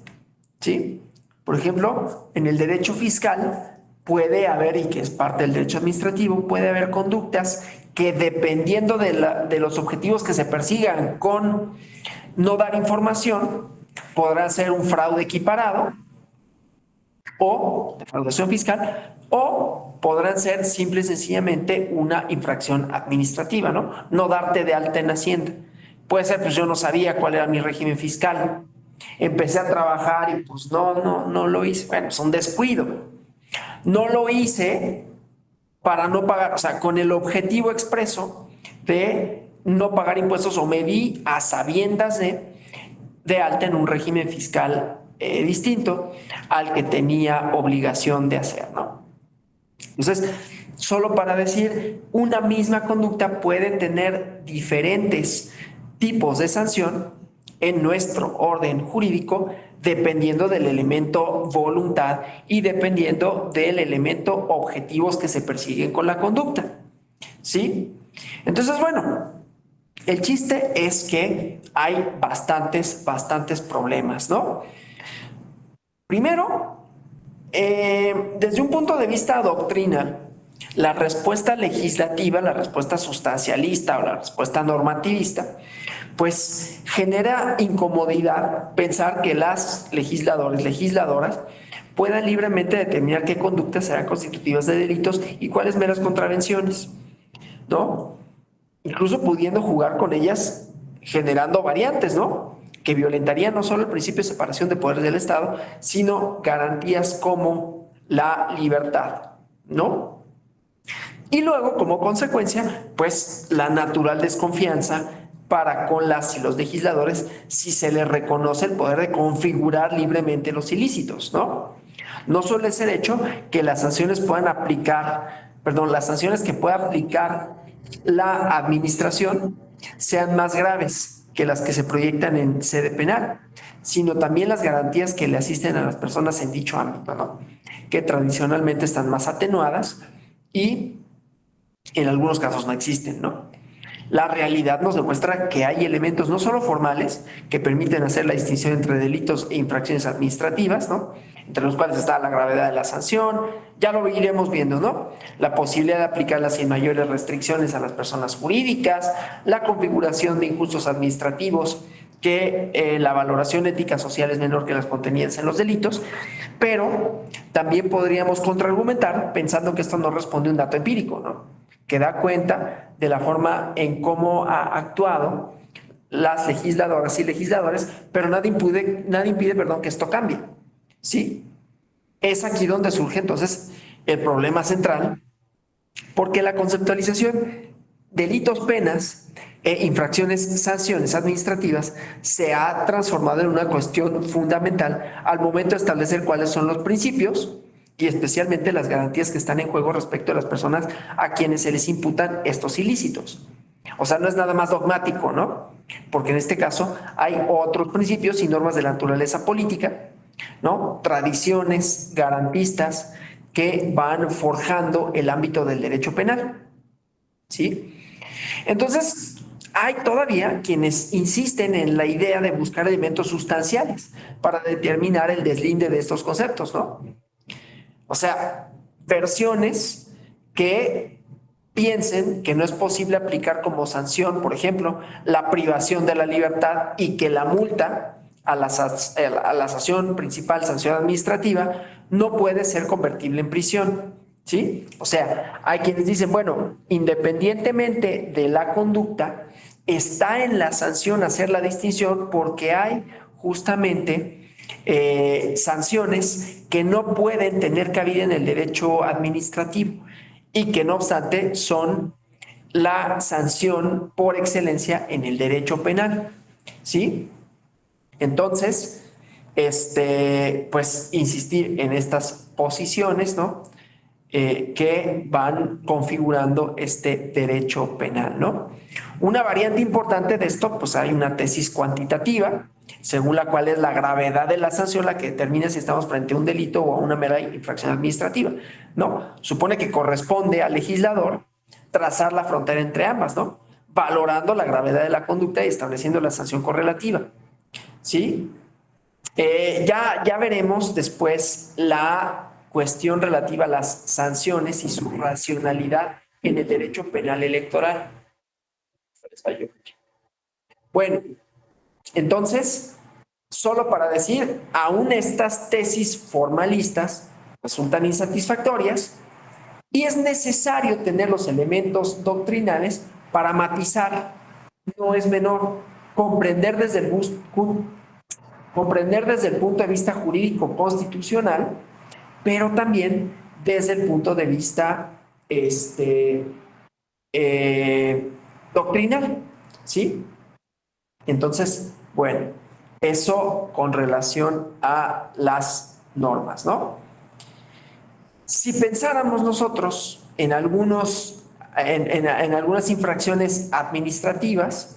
¿sí? Por ejemplo, en el derecho fiscal puede haber, y que es parte del derecho administrativo, puede haber conductas que dependiendo de los objetivos que se persigan con no dar información, podrán ser un fraude equiparado o defraudación fiscal, o podrán ser simple y sencillamente una infracción administrativa, ¿no? No darte de alta en Hacienda. Puede ser, pues yo no sabía cuál era mi régimen fiscal. Empecé a trabajar y pues no lo hice. Bueno, es un descuido. No lo hice para no pagar, o sea, con el objetivo expreso de no pagar impuestos, o me di a sabiendas de alta en un régimen fiscal distinto al que tenía obligación de hacer, ¿no? Entonces, solo para decir, una misma conducta puede tener diferentes tipos de sanción en nuestro orden jurídico, dependiendo del elemento voluntad y dependiendo del elemento objetivos que se persiguen con la conducta, ¿sí? Entonces, bueno, el chiste es que hay bastantes problemas, ¿no? Primero, desde un punto de vista doctrinal, la respuesta legislativa, la respuesta sustancialista o la respuesta normativista, pues genera incomodidad pensar que las legisladoras, puedan libremente determinar qué conductas serán constitutivas de delitos y cuáles meras contravenciones, ¿no? Incluso pudiendo jugar con ellas, generando variantes, ¿no?, que violentarían no solo el principio de separación de poderes del Estado, sino garantías como la libertad, ¿no? Y luego, como consecuencia, pues la natural desconfianza para con las y los legisladores si se les reconoce el poder de configurar libremente los ilícitos, ¿no? No suele ser hecho que las sanciones las sanciones que pueda aplicar la administración sean más graves que las que se proyectan en sede penal, sino también las garantías que le asisten a las personas en dicho ámbito, ¿no?, que tradicionalmente están más atenuadas y en algunos casos no existen, ¿no? La realidad nos demuestra que hay elementos no solo formales que permiten hacer la distinción entre delitos e infracciones administrativas, ¿no?, entre los cuales está la gravedad de la sanción, ya lo iremos viendo, ¿no?, la posibilidad de aplicarlas sin mayores restricciones a las personas jurídicas, la configuración de injustos administrativos, que la valoración ética social es menor que las contenidas en los delitos, pero también podríamos contraargumentar pensando que esto no responde a un dato empírico, ¿no?, que da cuenta de la forma en cómo ha actuado las legisladoras y legisladores, pero nada impide, que esto cambie, ¿sí? Es aquí donde surge entonces el problema central, porque la conceptualización delitos, penas e infracciones, sanciones administrativas se ha transformado en una cuestión fundamental al momento de establecer cuáles son los principios y especialmente las garantías que están en juego respecto a las personas a quienes se les imputan estos ilícitos. O sea, no es nada más dogmático, ¿no? Porque en este caso hay otros principios y normas de la naturaleza política, ¿no?, tradiciones garantistas que van forjando el ámbito del derecho penal, ¿sí? Entonces, hay todavía quienes insisten en la idea de buscar elementos sustanciales para determinar el deslinde de estos conceptos, ¿no? O sea, versiones que piensen que no es posible aplicar como sanción, por ejemplo, la privación de la libertad y que la multa a la sanción principal, sanción administrativa, no puede ser convertible en prisión. ¿Sí? O sea, hay quienes dicen, bueno, independientemente de la conducta, está en la sanción hacer la distinción porque hay justamente sanciones que no pueden tener cabida en el derecho administrativo y que no obstante son la sanción por excelencia en el derecho penal. ¿Sí? Entonces, pues insistir en estas posiciones, ¿no? Que van configurando este derecho penal, ¿no? Una variante importante de esto, pues hay una tesis cuantitativa, según la cual es la gravedad de la sanción la que determina si estamos frente a un delito o a una mera infracción administrativa, ¿no? Supone que corresponde al legislador trazar la frontera entre ambas, ¿no? Valorando la gravedad de la conducta y estableciendo la sanción correlativa, ¿sí? Ya veremos después la cuestión relativa a las sanciones y su racionalidad en el derecho penal electoral. Bueno, entonces, solo para decir, aún estas tesis formalistas resultan insatisfactorias y es necesario tener los elementos doctrinales para matizar. No es menor comprender desde el punto de vista jurídico constitucional, pero también desde el punto de vista doctrinal, ¿sí? Entonces, bueno, eso con relación a las normas, ¿no? Si pensáramos nosotros en algunas infracciones administrativas,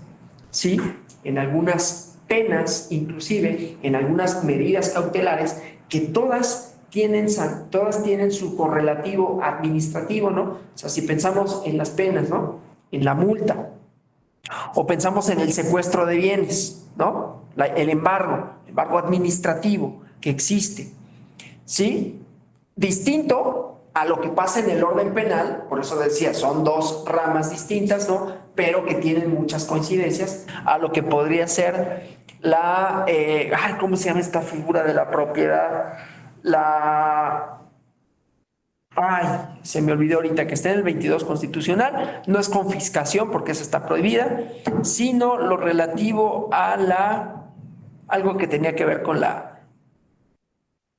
¿sí? En algunas penas, inclusive en algunas medidas cautelares, que todas tienen su correlativo administrativo, ¿no? O sea, si pensamos en las penas, ¿no? En la multa, o pensamos en el secuestro de bienes, ¿no? El embargo administrativo que existe, ¿sí? Distinto a lo que pasa en el orden penal, por eso decía, son dos ramas distintas, ¿no? Pero que tienen muchas coincidencias, a lo que podría ser ¿cómo se llama esta figura de la propiedad? Se me olvidó ahorita que está en el 22 constitucional, no es confiscación porque esa está prohibida, sino lo relativo a algo que tenía que ver con la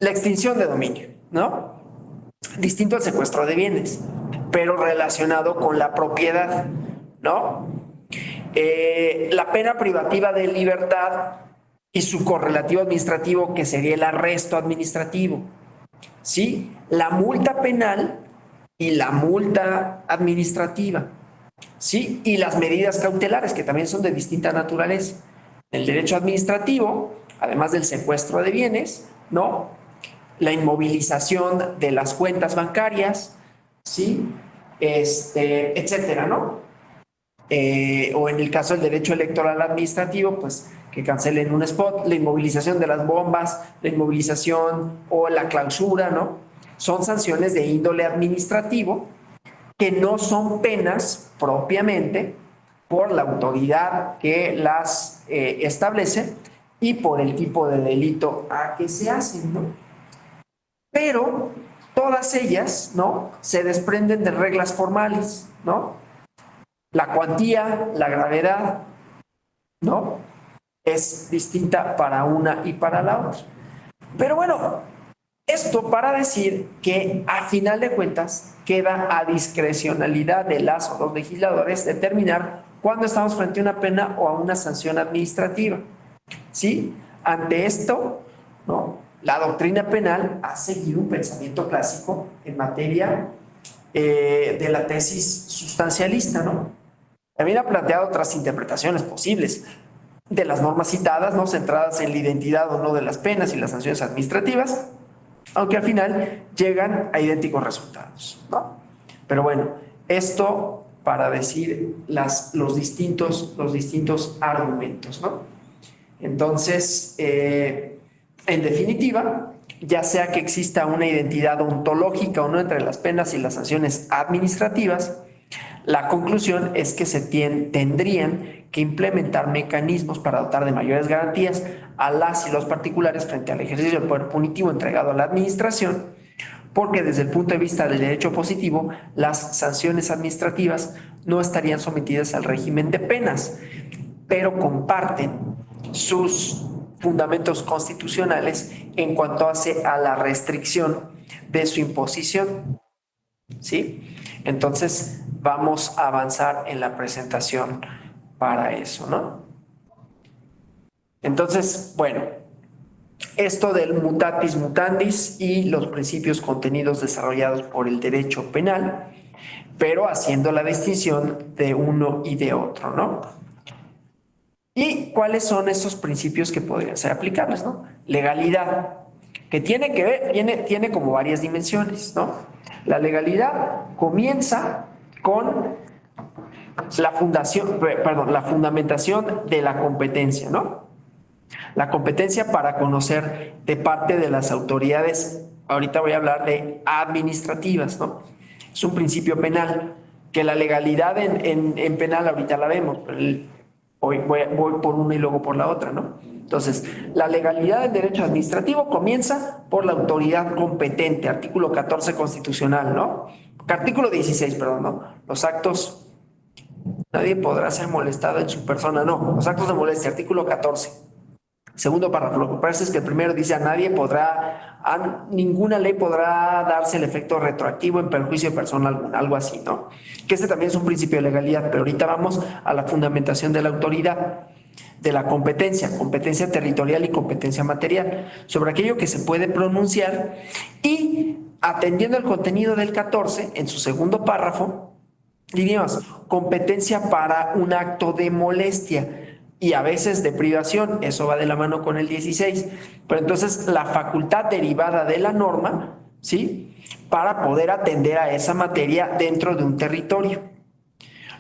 extinción de dominio, ¿no? Distinto al secuestro de bienes, pero relacionado con la propiedad, ¿no? La pena privativa de libertad y su correlativo administrativo, que sería el arresto administrativo, ¿sí? La multa penal y la multa administrativa, ¿sí? Y las medidas cautelares, que también son de distinta naturaleza. El derecho administrativo, además del secuestro de bienes, ¿no? La inmovilización de las cuentas bancarias, ¿sí? Etcétera, ¿no? O en el caso del derecho electoral administrativo, pues que cancelen un spot, la inmovilización de las bombas, la inmovilización o la clausura, ¿no? Son sanciones de índole administrativo que no son penas propiamente por la autoridad que las establece y por el tipo de delito a que se hacen, ¿no? Pero todas ellas, ¿no? Se desprenden de reglas formales, ¿no? La cuantía, la gravedad, ¿no? Es distinta para una y para la otra. Pero bueno, esto para decir que a final de cuentas queda a discrecionalidad de las o los legisladores determinar cuándo estamos frente a una pena o a una sanción administrativa. ¿Sí? Ante esto, ¿no? La doctrina penal ha seguido un pensamiento clásico en materia de la tesis sustancialista, ¿no? También ha planteado otras interpretaciones posibles de las normas citadas, ¿no? Centradas en la identidad o no de las penas y las sanciones administrativas, aunque al final llegan a idénticos resultados, ¿no? Pero bueno, esto para decir los distintos argumentos, ¿no? Entonces, en definitiva, ya sea que exista una identidad ontológica o no entre las penas y las sanciones administrativas, la conclusión es que se tendrían que implementar mecanismos para dotar de mayores garantías a las y los particulares frente al ejercicio del poder punitivo entregado a la administración, porque desde el punto de vista del derecho positivo, las sanciones administrativas no estarían sometidas al régimen de penas, pero comparten sus fundamentos constitucionales en cuanto hace a la restricción de su imposición. ¿Sí? Entonces, vamos a avanzar en la presentación para eso, ¿no? Entonces, bueno, esto del mutatis mutandis y los principios contenidos desarrollados por el derecho penal, pero haciendo la distinción de uno y de otro, ¿no? ¿Y cuáles son esos principios que podrían ser aplicables, ¿no? Legalidad, que tiene que ver, tiene como varias dimensiones, ¿no? La legalidad comienza con la fundamentación de la competencia, ¿no? La competencia para conocer de parte de las autoridades, ahorita voy a hablar de administrativas, ¿no? Es un principio penal, que la legalidad en penal ahorita la vemos, pero voy por una y luego por la otra, ¿no? Entonces, la legalidad del derecho administrativo comienza por la autoridad competente, artículo 14 constitucional, ¿no? Artículo 16, perdón, ¿no? Los actos, nadie podrá ser molestado en su persona, no, los actos de molestia, artículo 14. Segundo párrafo, lo que parece es que el primero dice a ninguna ley podrá darse el efecto retroactivo en perjuicio de persona alguna, algo así, ¿no? Que este también es un principio de legalidad, pero ahorita vamos a la fundamentación de la autoridad, de la competencia territorial y competencia material, sobre aquello que se puede pronunciar y atendiendo al contenido del 14, en su segundo párrafo, diríamos, competencia para un acto de molestia y a veces de privación, eso va de la mano con el 16, pero entonces la facultad derivada de la norma, ¿sí? Para poder atender a esa materia dentro de un territorio.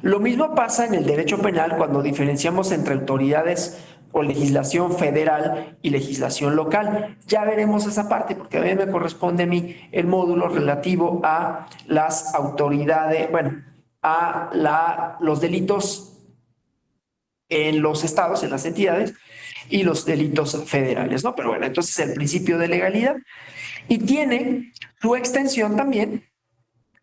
Lo mismo pasa en el derecho penal cuando diferenciamos entre autoridades o legislación federal y legislación local. Ya veremos esa parte porque a mí me corresponde a mí el módulo relativo a las autoridades, bueno, a los delitos en los estados, en las entidades, y los delitos federales, ¿no? Pero bueno, entonces el principio de legalidad y tiene su extensión también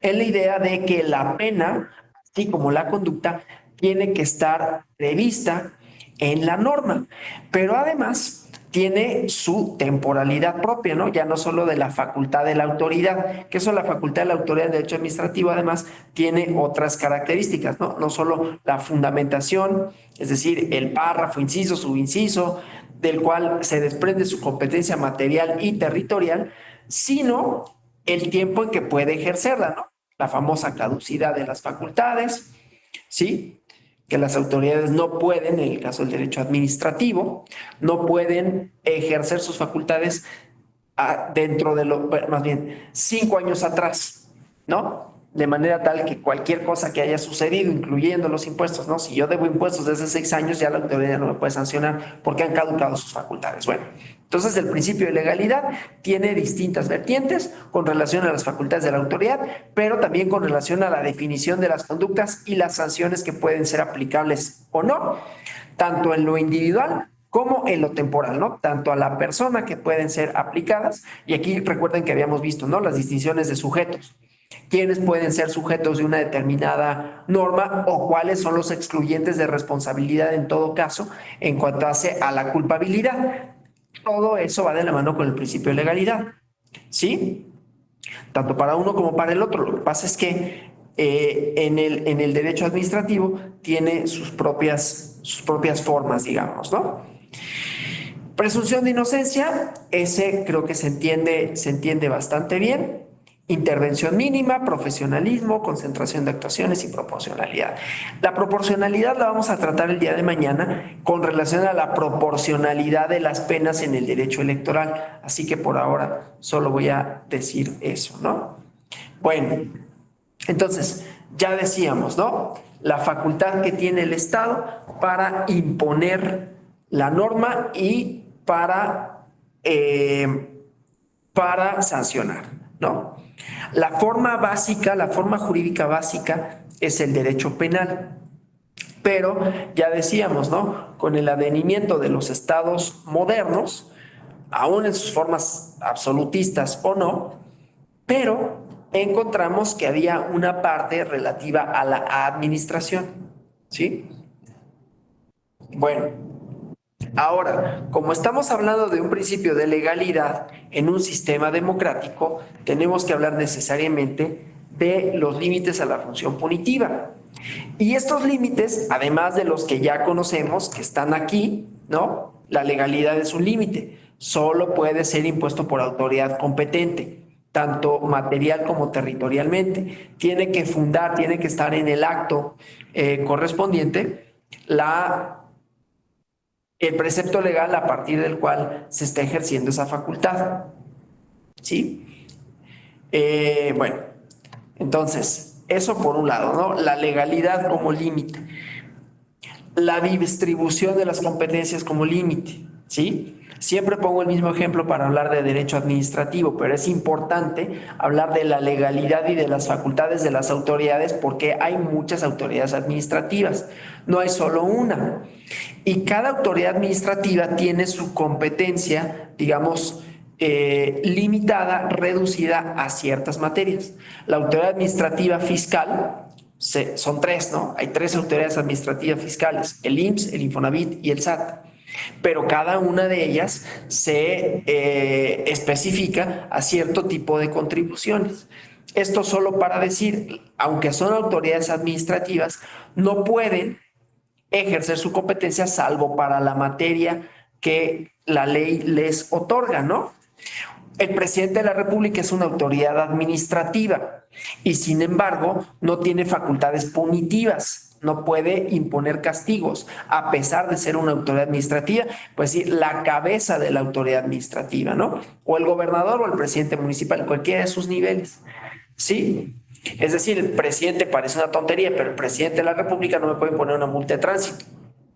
en la idea de que la pena, así como la conducta, tiene que estar prevista en la norma, pero además tiene su temporalidad propia, ¿no? Ya no solo de la facultad de la autoridad, que eso la facultad de la autoridad de derecho administrativo además tiene otras características, ¿no? No solo la fundamentación, es decir, el párrafo, inciso, subinciso, del cual se desprende su competencia material y territorial, sino el tiempo en que puede ejercerla, ¿no? La famosa caducidad de las facultades, ¿sí? Que las autoridades no pueden, en el caso del derecho administrativo, no pueden ejercer sus facultades dentro de más bien, 5 años atrás, ¿no? De manera tal que cualquier cosa que haya sucedido, incluyendo los impuestos, ¿no? Si yo debo impuestos desde 6 años, ya la autoridad no me puede sancionar porque han caducado sus facultades. Bueno, entonces el principio de legalidad tiene distintas vertientes con relación a las facultades de la autoridad, pero también con relación a la definición de las conductas y las sanciones que pueden ser aplicables o no, tanto en lo individual como en lo temporal, ¿no? Tanto a la persona que pueden ser aplicadas, y aquí recuerden que habíamos visto, ¿no? Las distinciones de sujetos. ¿Quiénes pueden ser sujetos de una determinada norma o cuáles son los excluyentes de responsabilidad en todo caso en cuanto hace a la culpabilidad? Todo eso va de la mano con el principio de legalidad, ¿sí? Tanto para uno como para el otro. Lo que pasa es que en el derecho administrativo tiene sus propias formas, digamos, ¿no? Presunción de inocencia, ese creo que se entiende bastante bien. Intervención mínima, profesionalismo, concentración de actuaciones y proporcionalidad. La proporcionalidad la vamos a tratar el día de mañana con relación a la proporcionalidad de las penas en el derecho electoral. Así que por ahora solo voy a decir eso, ¿no? Bueno, entonces, Ya decíamos, ¿no? La facultad que tiene el Estado para imponer la norma y para sancionar, ¿no? La forma básica, la forma jurídica básica es el derecho penal. Pero ya decíamos, ¿no? Con el advenimiento de los estados modernos, aún en sus formas absolutistas o no, pero encontramos que había una parte relativa a la administración, ¿sí? Bueno, ahora, como estamos hablando de un principio de legalidad en un sistema democrático, tenemos que hablar necesariamente de los límites a la función punitiva. Y estos límites, además de los que ya conocemos, que están aquí, ¿no? La legalidad es un límite. Solo puede ser impuesto por autoridad competente, tanto material como territorialmente. Tiene que fundar, tiene que estar en el acto correspondiente el precepto legal a partir del cual se está ejerciendo esa facultad. ¿Sí? Bueno, entonces, eso por un lado, ¿no? La legalidad como límite. La distribución de las competencias como límite, ¿sí? Siempre pongo el mismo ejemplo para hablar de derecho administrativo, pero es importante hablar de la legalidad y de las facultades de las autoridades porque hay muchas autoridades administrativas, no hay solo una. Y cada autoridad administrativa tiene su competencia, digamos, limitada, reducida a ciertas materias. La autoridad administrativa fiscal son tres, ¿no? Hay tres autoridades administrativas fiscales, el IMSS, el Infonavit y el SAT. Pero cada una de ellas se especifica a cierto tipo de contribuciones. Esto solo para decir, aunque son autoridades administrativas, no pueden ejercer su competencia salvo para la materia que la ley les otorga, ¿no? El presidente de la República es una autoridad administrativa y sin embargo no tiene facultades punitivas, no puede imponer castigos, a pesar de ser una autoridad administrativa, pues sí, la cabeza de la autoridad administrativa, ¿no? O el gobernador o el presidente municipal, cualquiera de sus niveles, ¿sí? Es decir, el presidente parece una tontería, pero el presidente de la República no me puede imponer una multa de tránsito.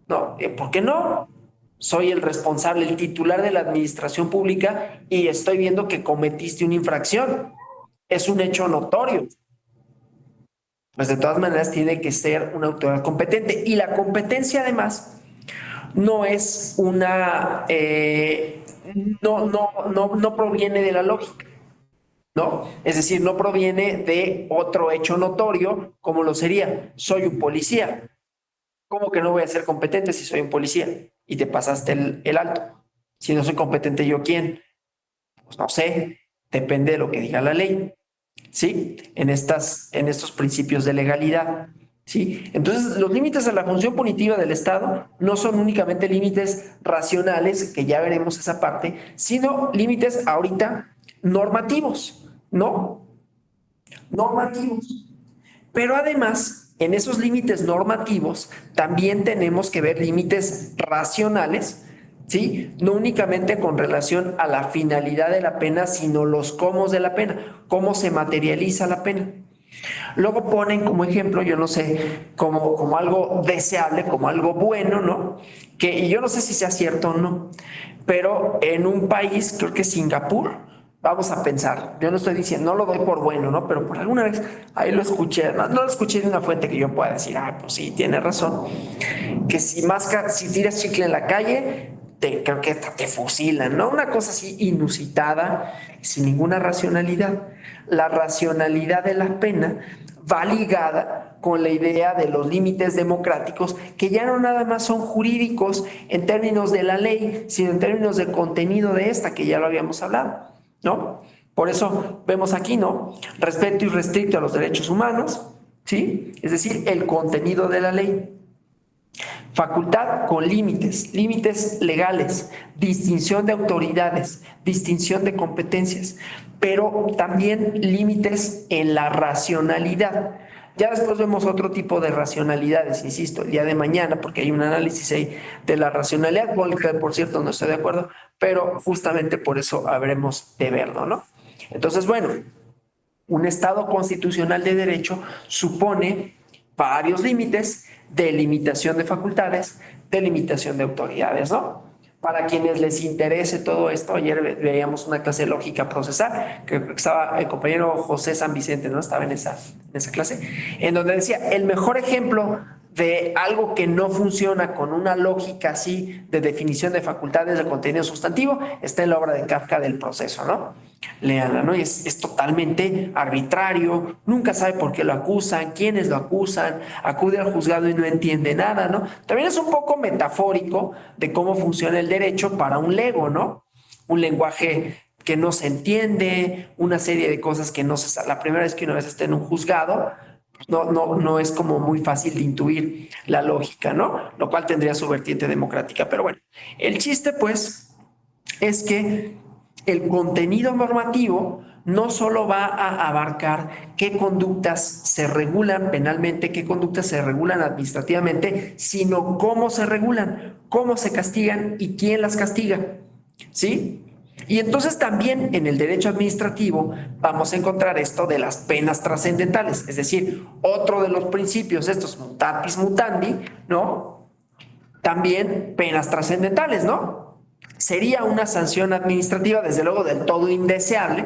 No, ¿por qué no? Soy el responsable, el titular de la administración pública y estoy viendo que cometiste una infracción. Es un hecho notorio. Pues de todas maneras tiene que ser una autoridad competente. Y la competencia además no es no proviene de la lógica, ¿no? Es decir, no proviene de otro hecho notorio como lo sería, soy un policía. ¿Cómo que no voy a ser competente si soy un policía y te pasaste el alto? Si no soy competente, ¿yo quién? Pues no sé, depende de lo que diga la ley, ¿sí? En estos principios de legalidad, ¿sí? Entonces, los límites a la función punitiva del Estado no son únicamente límites racionales, que ya veremos esa parte, sino límites ahorita normativos, ¿no? Normativos. Pero además, en esos límites normativos también tenemos que ver límites racionales, ¿sí? No únicamente con relación a la finalidad de la pena, sino los cómo de la pena, cómo se materializa la pena. Luego ponen como ejemplo, yo no sé, como algo deseable, como algo bueno, ¿no? Y yo no sé si sea cierto o no, pero en un país, creo que Singapur, vamos a pensar, yo no estoy diciendo, no lo doy por bueno, ¿no? Pero por alguna vez ahí lo escuché, no lo escuché de una fuente que yo pueda decir, ah, pues sí, tiene razón, que si tiras chicle en la calle, creo que te fusilan, ¿no? Una cosa así inusitada, sin ninguna racionalidad. La racionalidad de la pena va ligada con la idea de los límites democráticos, que ya no nada más son jurídicos en términos de la ley, sino en términos de contenido de esta, que ya lo habíamos hablado, ¿no? Por eso vemos aquí, ¿no? Respeto irrestricto a los derechos humanos, ¿sí? Es decir, el contenido de la ley. Facultad con límites, límites legales, distinción de autoridades, distinción de competencias, pero también límites en la racionalidad. Ya después vemos otro tipo de racionalidades, insisto, el día de mañana, porque hay un análisis ahí de la racionalidad, con el que por cierto no estoy de acuerdo, pero justamente por eso habremos de verlo, ¿no? Entonces, bueno, Un Estado constitucional de derecho supone varios límites de limitación de facultades, de limitación de autoridades, ¿no? Para quienes les interese todo esto, ayer veíamos una clase de lógica procesal, que estaba el compañero José San Vicente, ¿no? Estaba en esa clase, en donde decía, el mejor ejemplo de algo que no funciona con una lógica así de definición de facultades de contenido sustantivo está en la obra de Kafka del Proceso, ¿no? Léanla, ¿no? Es totalmente arbitrario, nunca sabe por qué lo acusan, quiénes lo acusan, acude al juzgado y no entiende nada, ¿no? También es un poco metafórico de cómo funciona el derecho para un lego, ¿no? Un lenguaje que no se entiende, una serie de cosas que no se sabe. La primera vez que una vez esté en un juzgado, no es como muy fácil de intuir la lógica, ¿no? Lo cual tendría su vertiente democrática. Pero bueno, el chiste, pues, es que el contenido normativo no solo va a abarcar qué conductas se regulan penalmente, qué conductas se regulan administrativamente, sino cómo se regulan, cómo se castigan y quién las castiga, ¿sí? Y entonces también en el derecho administrativo vamos a encontrar esto de las penas trascendentales, es decir, otro de los principios, estos mutatis mutandi, ¿no? También penas trascendentales, ¿no? Sería una sanción administrativa, desde luego, del todo indeseable,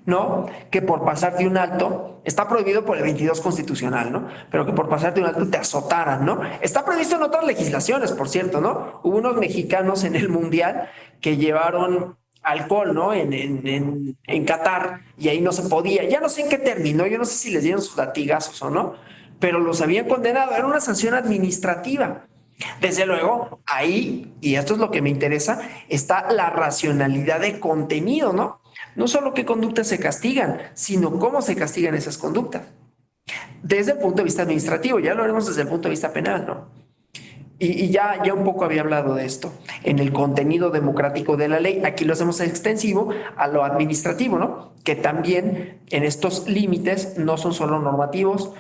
¿no? Que por pasarte un alto, está prohibido por el 22 constitucional, ¿no? Pero que por pasarte un alto te azotaran, ¿no? Está previsto en otras legislaciones, por cierto, ¿no? Hubo unos mexicanos en el Mundial que llevaron alcohol, ¿no? En Qatar, y ahí no se podía. Ya no sé en qué terminó, yo no sé si les dieron sus latigazos o no, pero los habían condenado. Era una sanción administrativa. Desde luego, ahí, y esto es lo que me interesa, está la racionalidad de contenido, ¿no? No solo qué conductas se castigan, sino cómo se castigan esas conductas. Desde el punto de vista administrativo, ya lo haremos desde el punto de vista penal, ¿no? Y ya un poco había hablado de esto en el contenido democrático de la ley. Aquí lo hacemos extensivo a lo administrativo, ¿no? Que también en estos límites no son solo normativos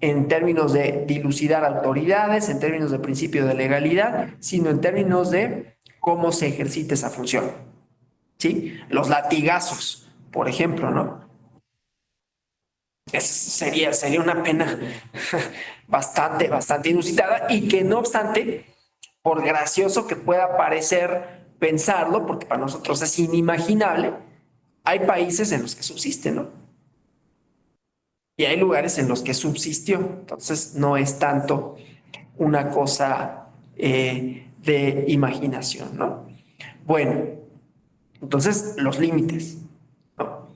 en términos de dilucidar autoridades, en términos de principio de legalidad, sino en términos de cómo se ejercita esa función, ¿sí? Los latigazos, por ejemplo, ¿no? Sería una pena bastante inusitada y que no obstante, por gracioso que pueda parecer pensarlo, porque para nosotros es inimaginable, hay países en los que subsiste, ¿no? Y hay lugares en los que subsistió. Entonces no es tanto una cosa de imaginación, ¿no? Bueno, entonces los límites, ¿no?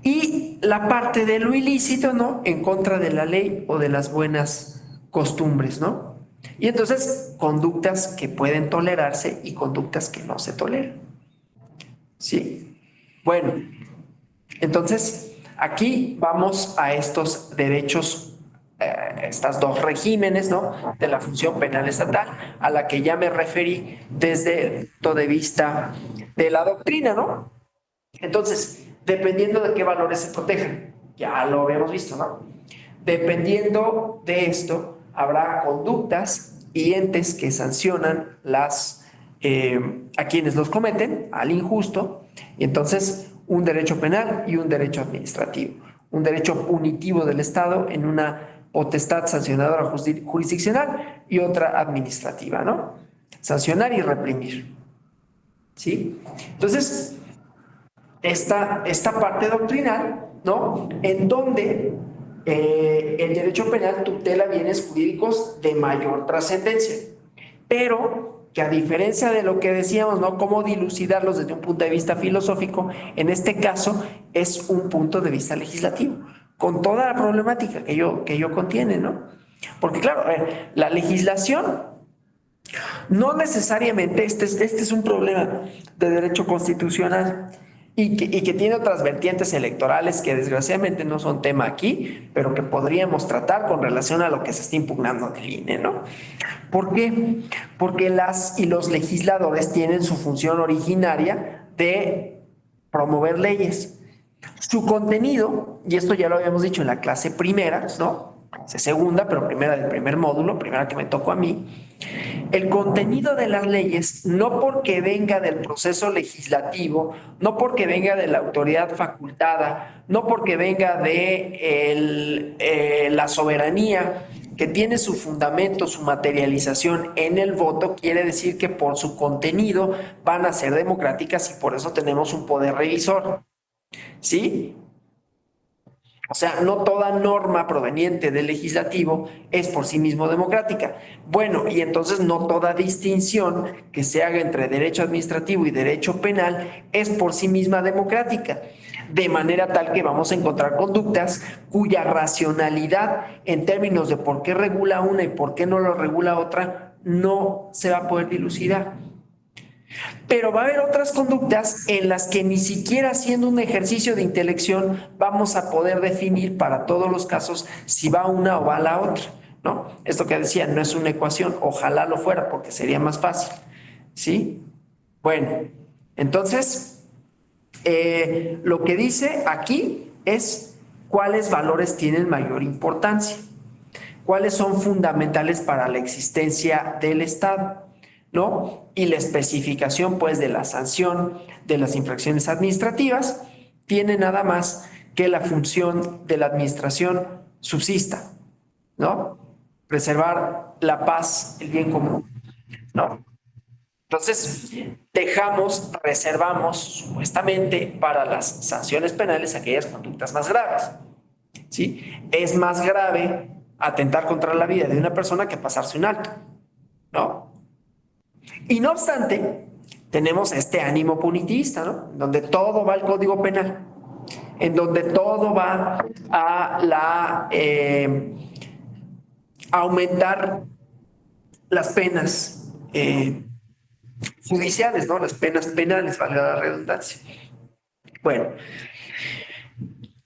Y la parte de lo ilícito, ¿no? En contra de la ley o de las buenas costumbres, ¿no? Y entonces, conductas que pueden tolerarse y conductas que no se toleran. ¿Sí? Bueno, entonces, aquí vamos a estos derechos, estas dos regímenes, ¿no? De la función penal estatal, a la que ya me referí desde el punto de vista de la doctrina, ¿no? Entonces, dependiendo de qué valores se protejan, ya lo habíamos visto, ¿no? Dependiendo de esto, habrá conductas y entes que sancionan a quienes los cometen, al injusto, y entonces un derecho penal y un derecho administrativo, un derecho punitivo del Estado en una potestad sancionadora jurisdiccional y otra administrativa, ¿no? Sancionar y reprimir, ¿sí? Entonces, esta parte doctrinal, ¿no? En donde el derecho penal tutela bienes jurídicos de mayor trascendencia, pero que a diferencia de lo que decíamos, ¿no? Cómo dilucidarlos desde un punto de vista filosófico, en este caso es un punto de vista legislativo, con toda la problemática que ello contiene, ¿no? Porque claro, a ver, la legislación no necesariamente, este es un problema de derecho constitucional y que tiene otras vertientes electorales que desgraciadamente no son tema aquí, pero que podríamos tratar con relación a lo que se está impugnando del INE, ¿no? ¿Por qué? Porque las y los legisladores tienen su función originaria de promover leyes. Su contenido, y esto ya lo habíamos dicho en la clase primera, ¿no? segunda, pero primera del primer módulo, primera que me tocó a mí. El contenido de las leyes, no porque venga del proceso legislativo, no porque venga de la autoridad facultada, no porque venga de la soberanía que tiene su fundamento, su materialización en el voto, quiere decir que por su contenido van a ser democráticas y por eso tenemos un poder revisor. ¿Sí? O sea, no toda norma proveniente del legislativo es por sí mismo democrática. Bueno, y entonces no toda distinción que se haga entre derecho administrativo y derecho penal es por sí misma democrática. De manera tal que vamos a encontrar conductas cuya racionalidad en términos de por qué regula una y por qué no lo regula otra no se va a poder dilucidar. Pero va a haber otras conductas en las que ni siquiera haciendo un ejercicio de intelección vamos a poder definir para todos los casos si va una o va la otra, ¿no? Esto que decía, no es una ecuación, ojalá lo fuera porque sería más fácil, ¿sí? Bueno, entonces, lo que dice aquí es cuáles valores tienen mayor importancia, cuáles son fundamentales para la existencia del Estado, ¿no? Y la especificación, pues, de la sanción de las infracciones administrativas tiene nada más que la función de la administración subsista, ¿no? Preservar la paz, el bien común, ¿no? Entonces, reservamos supuestamente para las sanciones penales aquellas conductas más graves, ¿sí? Es más grave atentar contra la vida de una persona que pasarse un alto, ¿no? Y no obstante, tenemos este ánimo punitivista, ¿no? Donde todo va al Código Penal, en donde todo va a aumentar las penas judiciales, ¿no? Las penas penales, valga la redundancia. Bueno,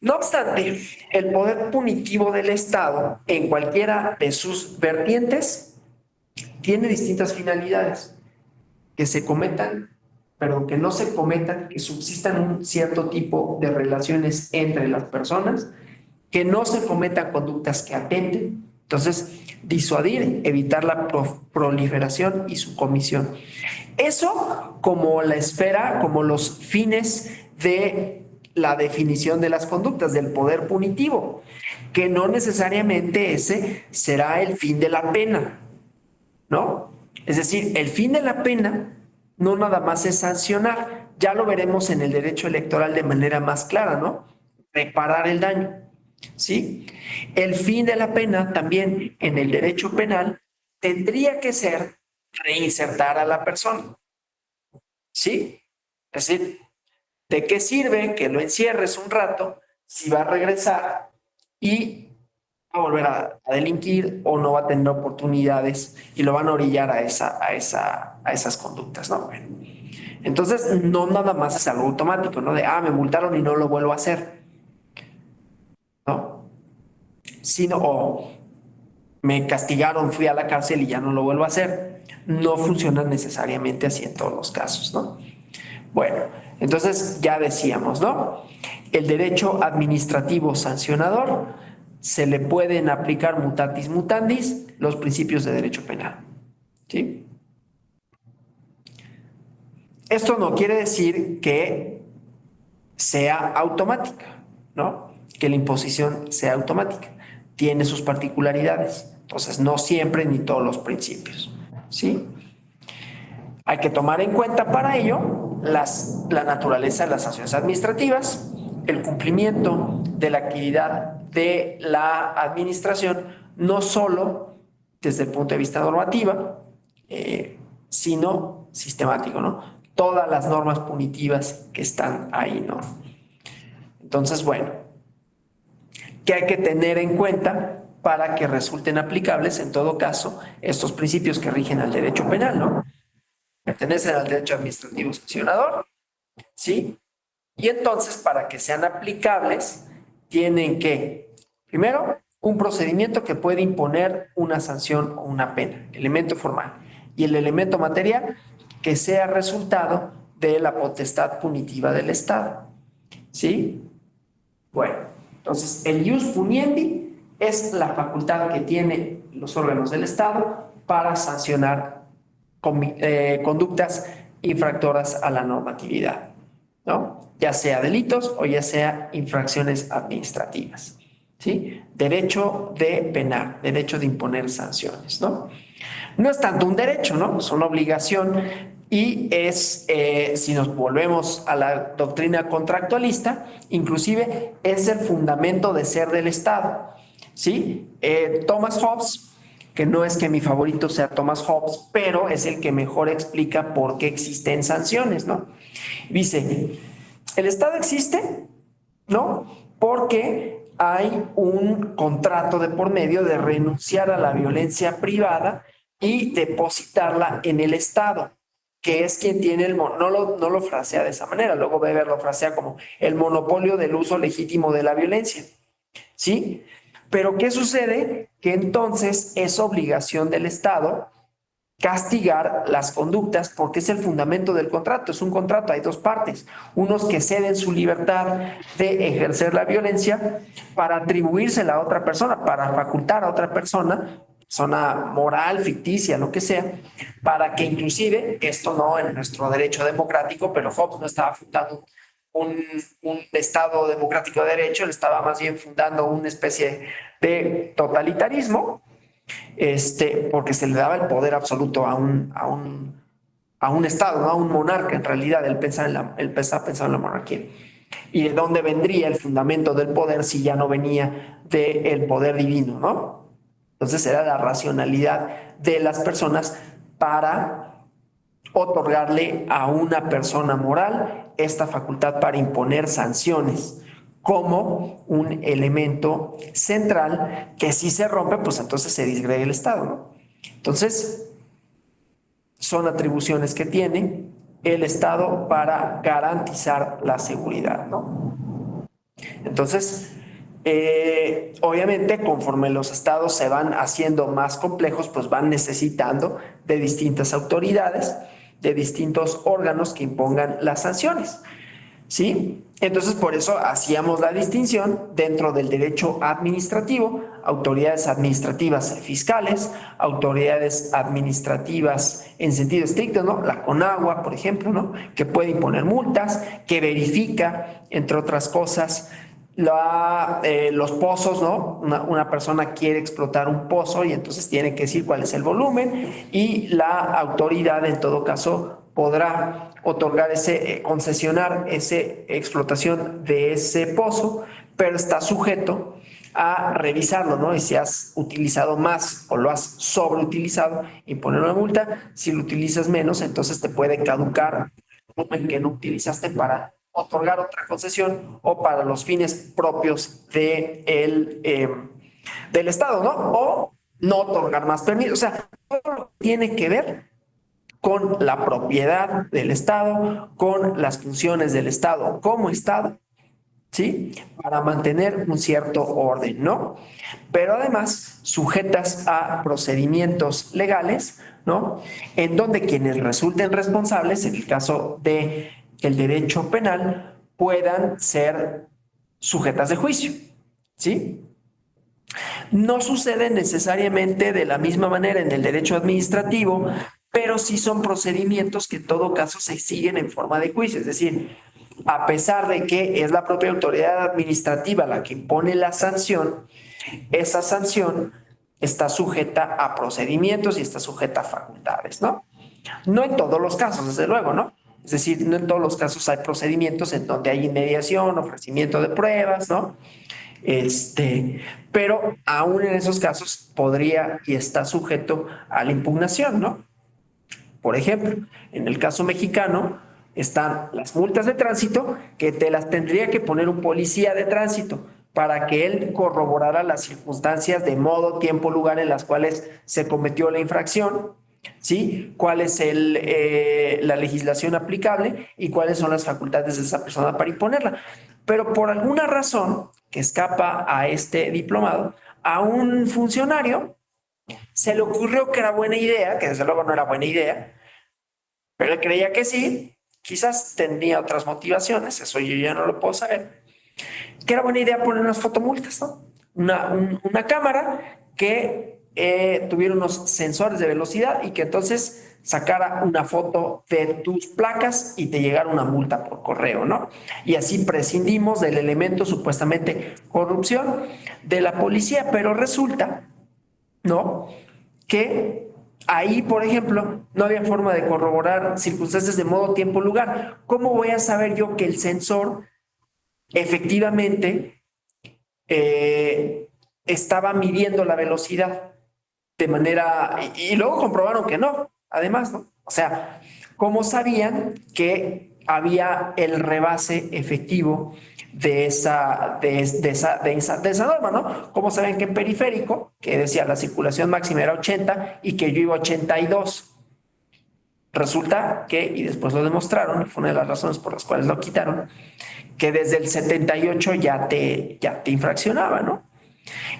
no obstante, el poder punitivo del Estado, en cualquiera de sus vertientes, tiene distintas finalidades. Que se cometan, perdón, que no se cometan, que subsistan un cierto tipo de relaciones entre las personas, que no se cometan conductas que atenten, entonces disuadir, evitar la proliferación y su comisión. Eso como la esfera, como los fines de la definición de las conductas, del poder punitivo, que no necesariamente ese será el fin de la pena, ¿no? Es decir, el fin de la pena no nada más es sancionar, ya lo veremos en el derecho electoral de manera más clara, ¿no? Reparar el daño, ¿sí? El fin de la pena también en el derecho penal tendría que ser reinsertar a la persona, ¿sí? Es decir, ¿de qué sirve que lo encierres un rato si va a regresar y va a volver a delinquir o no va a tener oportunidades y lo van a orillar a esas conductas, ¿no? Bueno, entonces, no nada más es algo automático, ¿no? De, me multaron y no lo vuelvo a hacer, ¿no? Sino, o me castigaron, fui a la cárcel y ya no lo vuelvo a hacer. No funciona necesariamente así en todos los casos, ¿no? Bueno, entonces ya decíamos, ¿no? El derecho administrativo sancionador se le pueden aplicar mutatis mutandis los principios de derecho penal, ¿sí? Esto no quiere decir que sea automática, ¿no? Que la imposición sea automática. Tiene sus particularidades. Entonces, no siempre ni todos los principios, ¿sí? Hay que tomar en cuenta para ello la naturaleza de las sanciones administrativas, el cumplimiento de la actividad de la administración, no solo desde el punto de vista normativa, sino sistemático, ¿no? Todas las normas punitivas que están ahí, ¿no? Entonces, bueno, ¿qué hay que tener en cuenta para que resulten aplicables, en todo caso, estos principios que rigen al derecho penal, ¿no? Pertenecen al derecho administrativo sancionador, ¿sí? Y entonces, para que sean aplicables, tienen que, primero, un procedimiento que puede imponer una sanción o una pena, elemento formal, y el elemento material que sea resultado de la potestad punitiva del Estado, ¿sí? Bueno, entonces, el ius puniendi es la facultad que tienen los órganos del Estado para sancionar conductas infractoras a la normatividad, ¿no? Ya sea delitos o ya sea infracciones administrativas, ¿sí? Derecho de penar, derecho de imponer sanciones, ¿no? No es tanto un derecho, ¿no? Es una obligación y es, si nos volvemos a la doctrina contractualista, inclusive es el fundamento de ser del Estado, ¿sí? Thomas Hobbes, que no es que mi favorito sea Thomas Hobbes, pero es el que mejor explica por qué existen sanciones, ¿no? Dice, el Estado existe, ¿no? Porque hay un contrato de por medio de renunciar a la violencia privada y depositarla en el Estado, que es quien tiene no lo frasea de esa manera, luego Weber lo frasea como el monopolio del uso legítimo de la violencia, ¿sí? Pero ¿qué sucede? Que entonces es obligación del Estado castigar las conductas porque es el fundamento del contrato. Es un contrato, hay dos partes. Unos que ceden su libertad de ejercer la violencia para atribuírsela a otra persona, para facultar a otra persona, persona moral, ficticia, lo que sea, para que inclusive, esto no en nuestro derecho democrático, pero Hobbes no estaba fundando un Estado democrático de derecho, él estaba más bien fundando una especie de totalitarismo, porque se le daba el poder absoluto a un Estado, ¿no? A un monarca, en realidad, él estaba pensando en la monarquía. ¿Y de dónde vendría el fundamento del poder si ya no venía del poder divino, ¿no? Entonces era la racionalidad de las personas para otorgarle a una persona moral esta facultad para imponer sanciones como un elemento central que si se rompe, pues entonces se disgrega el Estado, ¿no? Entonces, son atribuciones que tiene el Estado para garantizar la seguridad, ¿no? Entonces, obviamente, conforme los estados se van haciendo más complejos, pues van necesitando de distintas autoridades, de distintos órganos que impongan las sanciones, ¿sí? Entonces, por eso hacíamos la distinción dentro del derecho administrativo, autoridades administrativas fiscales, autoridades administrativas en sentido estricto, ¿no? La CONAGUA, por ejemplo, ¿no? Que puede imponer multas, que verifica, entre otras cosas, los pozos, ¿no? Una persona quiere explotar un pozo y entonces tiene que decir cuál es el volumen y la autoridad en todo caso podrá otorgar concesionar esa explotación de ese pozo, pero está sujeto a revisarlo, ¿no? Y si has utilizado más o lo has sobreutilizado, imponer una multa. Si lo utilizas menos, entonces te puede caducar el volumen que no utilizaste para otorgar otra concesión o para los fines propios del Estado, ¿no? O no otorgar más permisos. O sea, todo lo que tiene que ver con la propiedad del Estado, con las funciones del Estado como Estado, ¿sí? Para mantener un cierto orden, ¿no? Pero además sujetas a procedimientos legales, ¿no? En donde quienes resulten responsables, en el caso del derecho penal, puedan ser sujetas de juicio, ¿sí? No sucede necesariamente de la misma manera en el derecho administrativo, pero sí son procedimientos que en todo caso se siguen en forma de juicio. Es decir, a pesar de que es la propia autoridad administrativa la que impone la sanción, esa sanción está sujeta a procedimientos y está sujeta a facultades, ¿no? No en todos los casos, desde luego, ¿no? Es decir, no en todos los casos hay procedimientos en donde hay inmediación, ofrecimiento de pruebas, ¿no? Pero aún en esos casos podría y está sujeto a la impugnación, ¿no? Por ejemplo, en el caso mexicano están las multas de tránsito que te las tendría que poner un policía de tránsito para que él corroborara las circunstancias de modo, tiempo, lugar en las cuales se cometió la infracción, ¿sí? ¿Cuál es la legislación aplicable y cuáles son las facultades de esa persona para imponerla? Pero por alguna razón que escapa a este diplomado, a un funcionario se le ocurrió que era buena idea, que desde luego no era buena idea, pero él creía que sí, quizás tenía otras motivaciones, eso yo ya no lo puedo saber, que era buena idea poner unas fotomultas, ¿no? una cámara que tuviera unos sensores de velocidad y que entonces sacara una foto de tus placas y te llegara una multa por correo, ¿no? Y así prescindimos del elemento supuestamente corrupción de la policía, pero resulta, ¿no? Que ahí, por ejemplo, no había forma de corroborar circunstancias de modo, tiempo, lugar. ¿Cómo voy a saber yo que el sensor efectivamente estaba midiendo la velocidad de manera... Y luego comprobaron que no, además, ¿no? O sea, ¿cómo sabían que había el rebase efectivo de esa norma, ¿no? ¿Cómo saben que en periférico, que decía la circulación máxima era 80 y que yo iba a 82? Resulta que, y después lo demostraron, fue una de las razones por las cuales lo quitaron, que desde el 78 ya te infraccionaba, ¿no?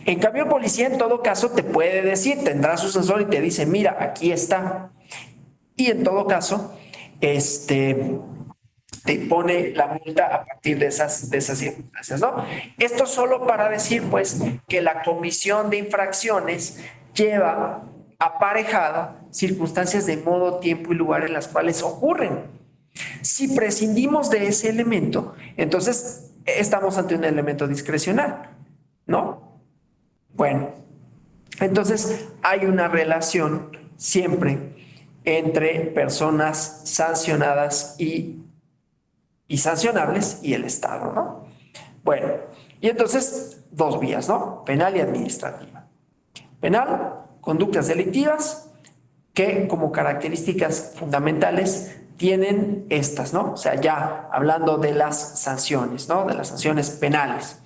En cambio, el policía en todo caso te puede decir, tendrá su sensor y te dice, mira, aquí está. Y en todo caso, te pone la multa a partir de esas circunstancias, ¿no? Esto solo para decir, pues, que la comisión de infracciones lleva aparejada circunstancias de modo, tiempo y lugar en las cuales ocurren. Si prescindimos de ese elemento, entonces estamos ante un elemento discrecional, ¿no? Bueno, entonces hay una relación siempre entre personas sancionadas y sancionables y el Estado, ¿no? Bueno, y entonces dos vías, ¿no? Penal y administrativa. Penal, conductas delictivas que como características fundamentales tienen estas, ¿no? O sea, ya hablando de las sanciones, ¿no? De las sanciones penales.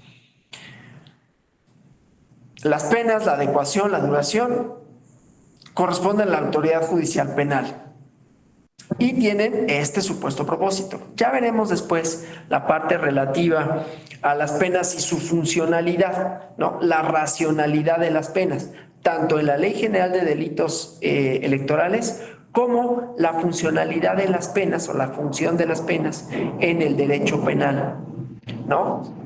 Las penas, la adecuación, la duración corresponden a la autoridad judicial penal y tienen este supuesto propósito. Ya veremos después la parte relativa a las penas y su funcionalidad, ¿no? La racionalidad de las penas, tanto en la Ley General de Delitos Electorales como la funcionalidad de las penas o la función de las penas en el derecho penal, ¿no?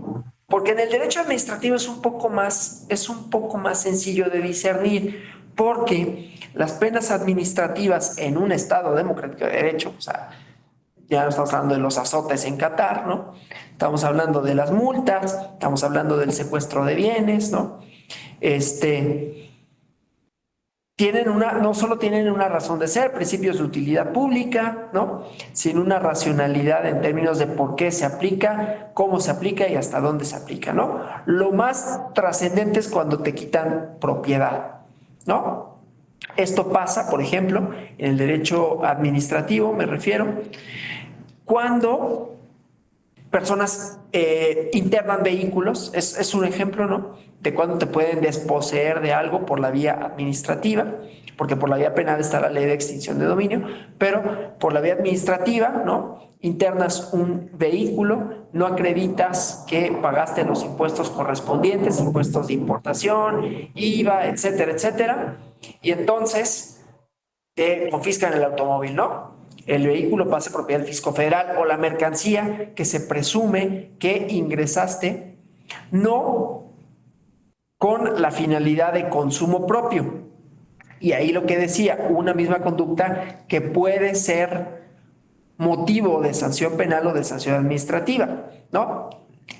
Porque en el derecho administrativo es un poco más sencillo de discernir, porque las penas administrativas en un Estado democrático de derecho, o sea, ya no estamos hablando de los azotes en Qatar, ¿no? Estamos hablando de las multas, estamos hablando del secuestro de bienes, ¿no? No solo tienen una razón de ser, principios de utilidad pública, ¿no? Sino una racionalidad en términos de por qué se aplica, cómo se aplica y hasta dónde se aplica, ¿no? Lo más trascendente es cuando te quitan propiedad, ¿no? Esto pasa, por ejemplo, en el derecho administrativo, me refiero, cuando personas internan vehículos, es un ejemplo, ¿no? De cuando te pueden desposeer de algo por la vía administrativa, porque por la vía penal está la ley de extinción de dominio, pero por la vía administrativa, ¿no? Internas un vehículo, no acreditas que pagaste los impuestos correspondientes, impuestos de importación, IVA, etcétera, etcétera, y entonces te confiscan el automóvil, ¿no? El vehículo pasa a propiedad del fisco federal o la mercancía que se presume que ingresaste no con la finalidad de consumo propio. Y ahí lo que decía, una misma conducta que puede ser motivo de sanción penal o de sanción administrativa, ¿no?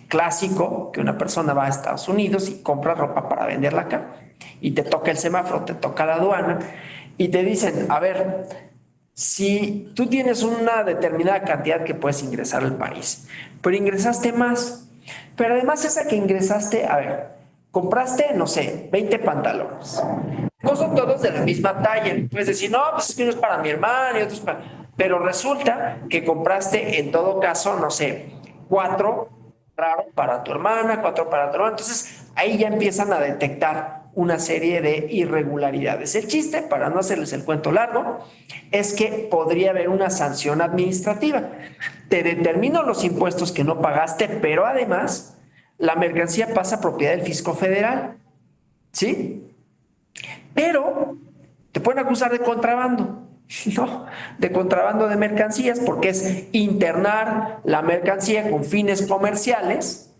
Clásico, que una persona va a Estados Unidos y compra ropa para venderla acá y te toca el semáforo, te toca la aduana y te dicen, a ver, si tú tienes una determinada cantidad que puedes ingresar al país, pero ingresaste más, pero además esa que ingresaste, a ver, compraste, no sé, 20 pantalones. No son todos de la misma talla. Puedes decir, no, pues es que uno es para mi hermano y otro es para... Pero resulta que compraste en todo caso, no sé, 4 raro para tu hermana, 4 para tu hermano. Entonces ahí ya empiezan a detectar una serie de irregularidades. El chiste, para no hacerles el cuento largo, es que podría haber una sanción administrativa. Te determino los impuestos que no pagaste, pero además la mercancía pasa a propiedad del fisco federal, ¿sí? Pero te pueden acusar de contrabando, ¿no? De contrabando de mercancías, porque es internar la mercancía con fines comerciales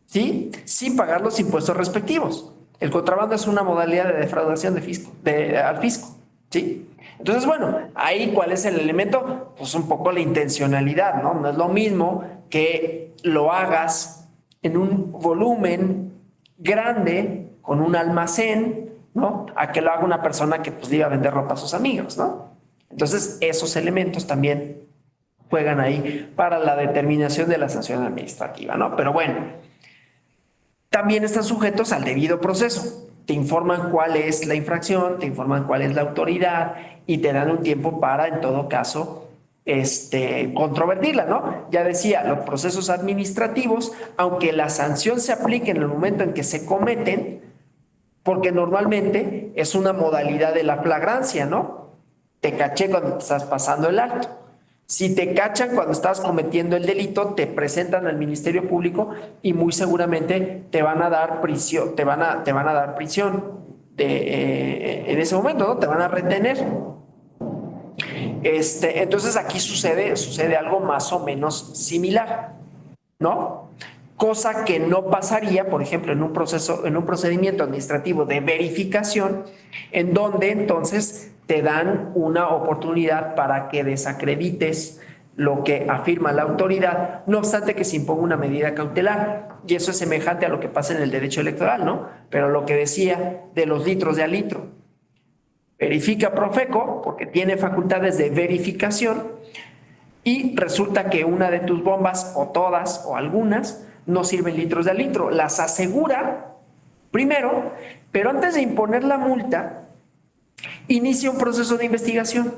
¿sí? Sin pagar los impuestos respectivos. El contrabando es una modalidad de defraudación al fisco, ¿sí? Entonces, bueno, ahí ¿cuál es el elemento? Pues un poco la intencionalidad, ¿no? No es lo mismo que lo hagas en un volumen grande, con un almacén, ¿no? A que lo haga una persona que pues le iba a vender ropa a sus amigos, ¿no? Entonces, esos elementos también juegan ahí para la determinación de la sanción administrativa, ¿no? Pero bueno, también están sujetos al debido proceso. Te informan cuál es la infracción, te informan cuál es la autoridad y te dan un tiempo para, en todo caso, controvertirla, ¿no? Ya decía, los procesos administrativos, aunque la sanción se aplique en el momento en que se cometen, porque normalmente es una modalidad de la flagrancia, ¿no? Te caché cuando te estás pasando el alto. Si te cachan cuando estás cometiendo el delito, te presentan al Ministerio Público y muy seguramente te van a dar prisión, te van a dar prisión en ese momento, ¿no? Te van a retener. Entonces aquí sucede algo más o menos similar, ¿no? Cosa que no pasaría, por ejemplo, en un procedimiento administrativo de verificación, en donde entonces te dan una oportunidad para que desacredites lo que afirma la autoridad, no obstante que se imponga una medida cautelar. Y eso es semejante a lo que pasa en el derecho electoral, ¿no? Pero lo que decía de los litros de al litro. Verifica Profeco, porque tiene facultades de verificación, y resulta que una de tus bombas, o todas, o algunas, no sirven litros de al litro. Las asegura primero, pero antes de imponer la multa, inicia un proceso de investigación.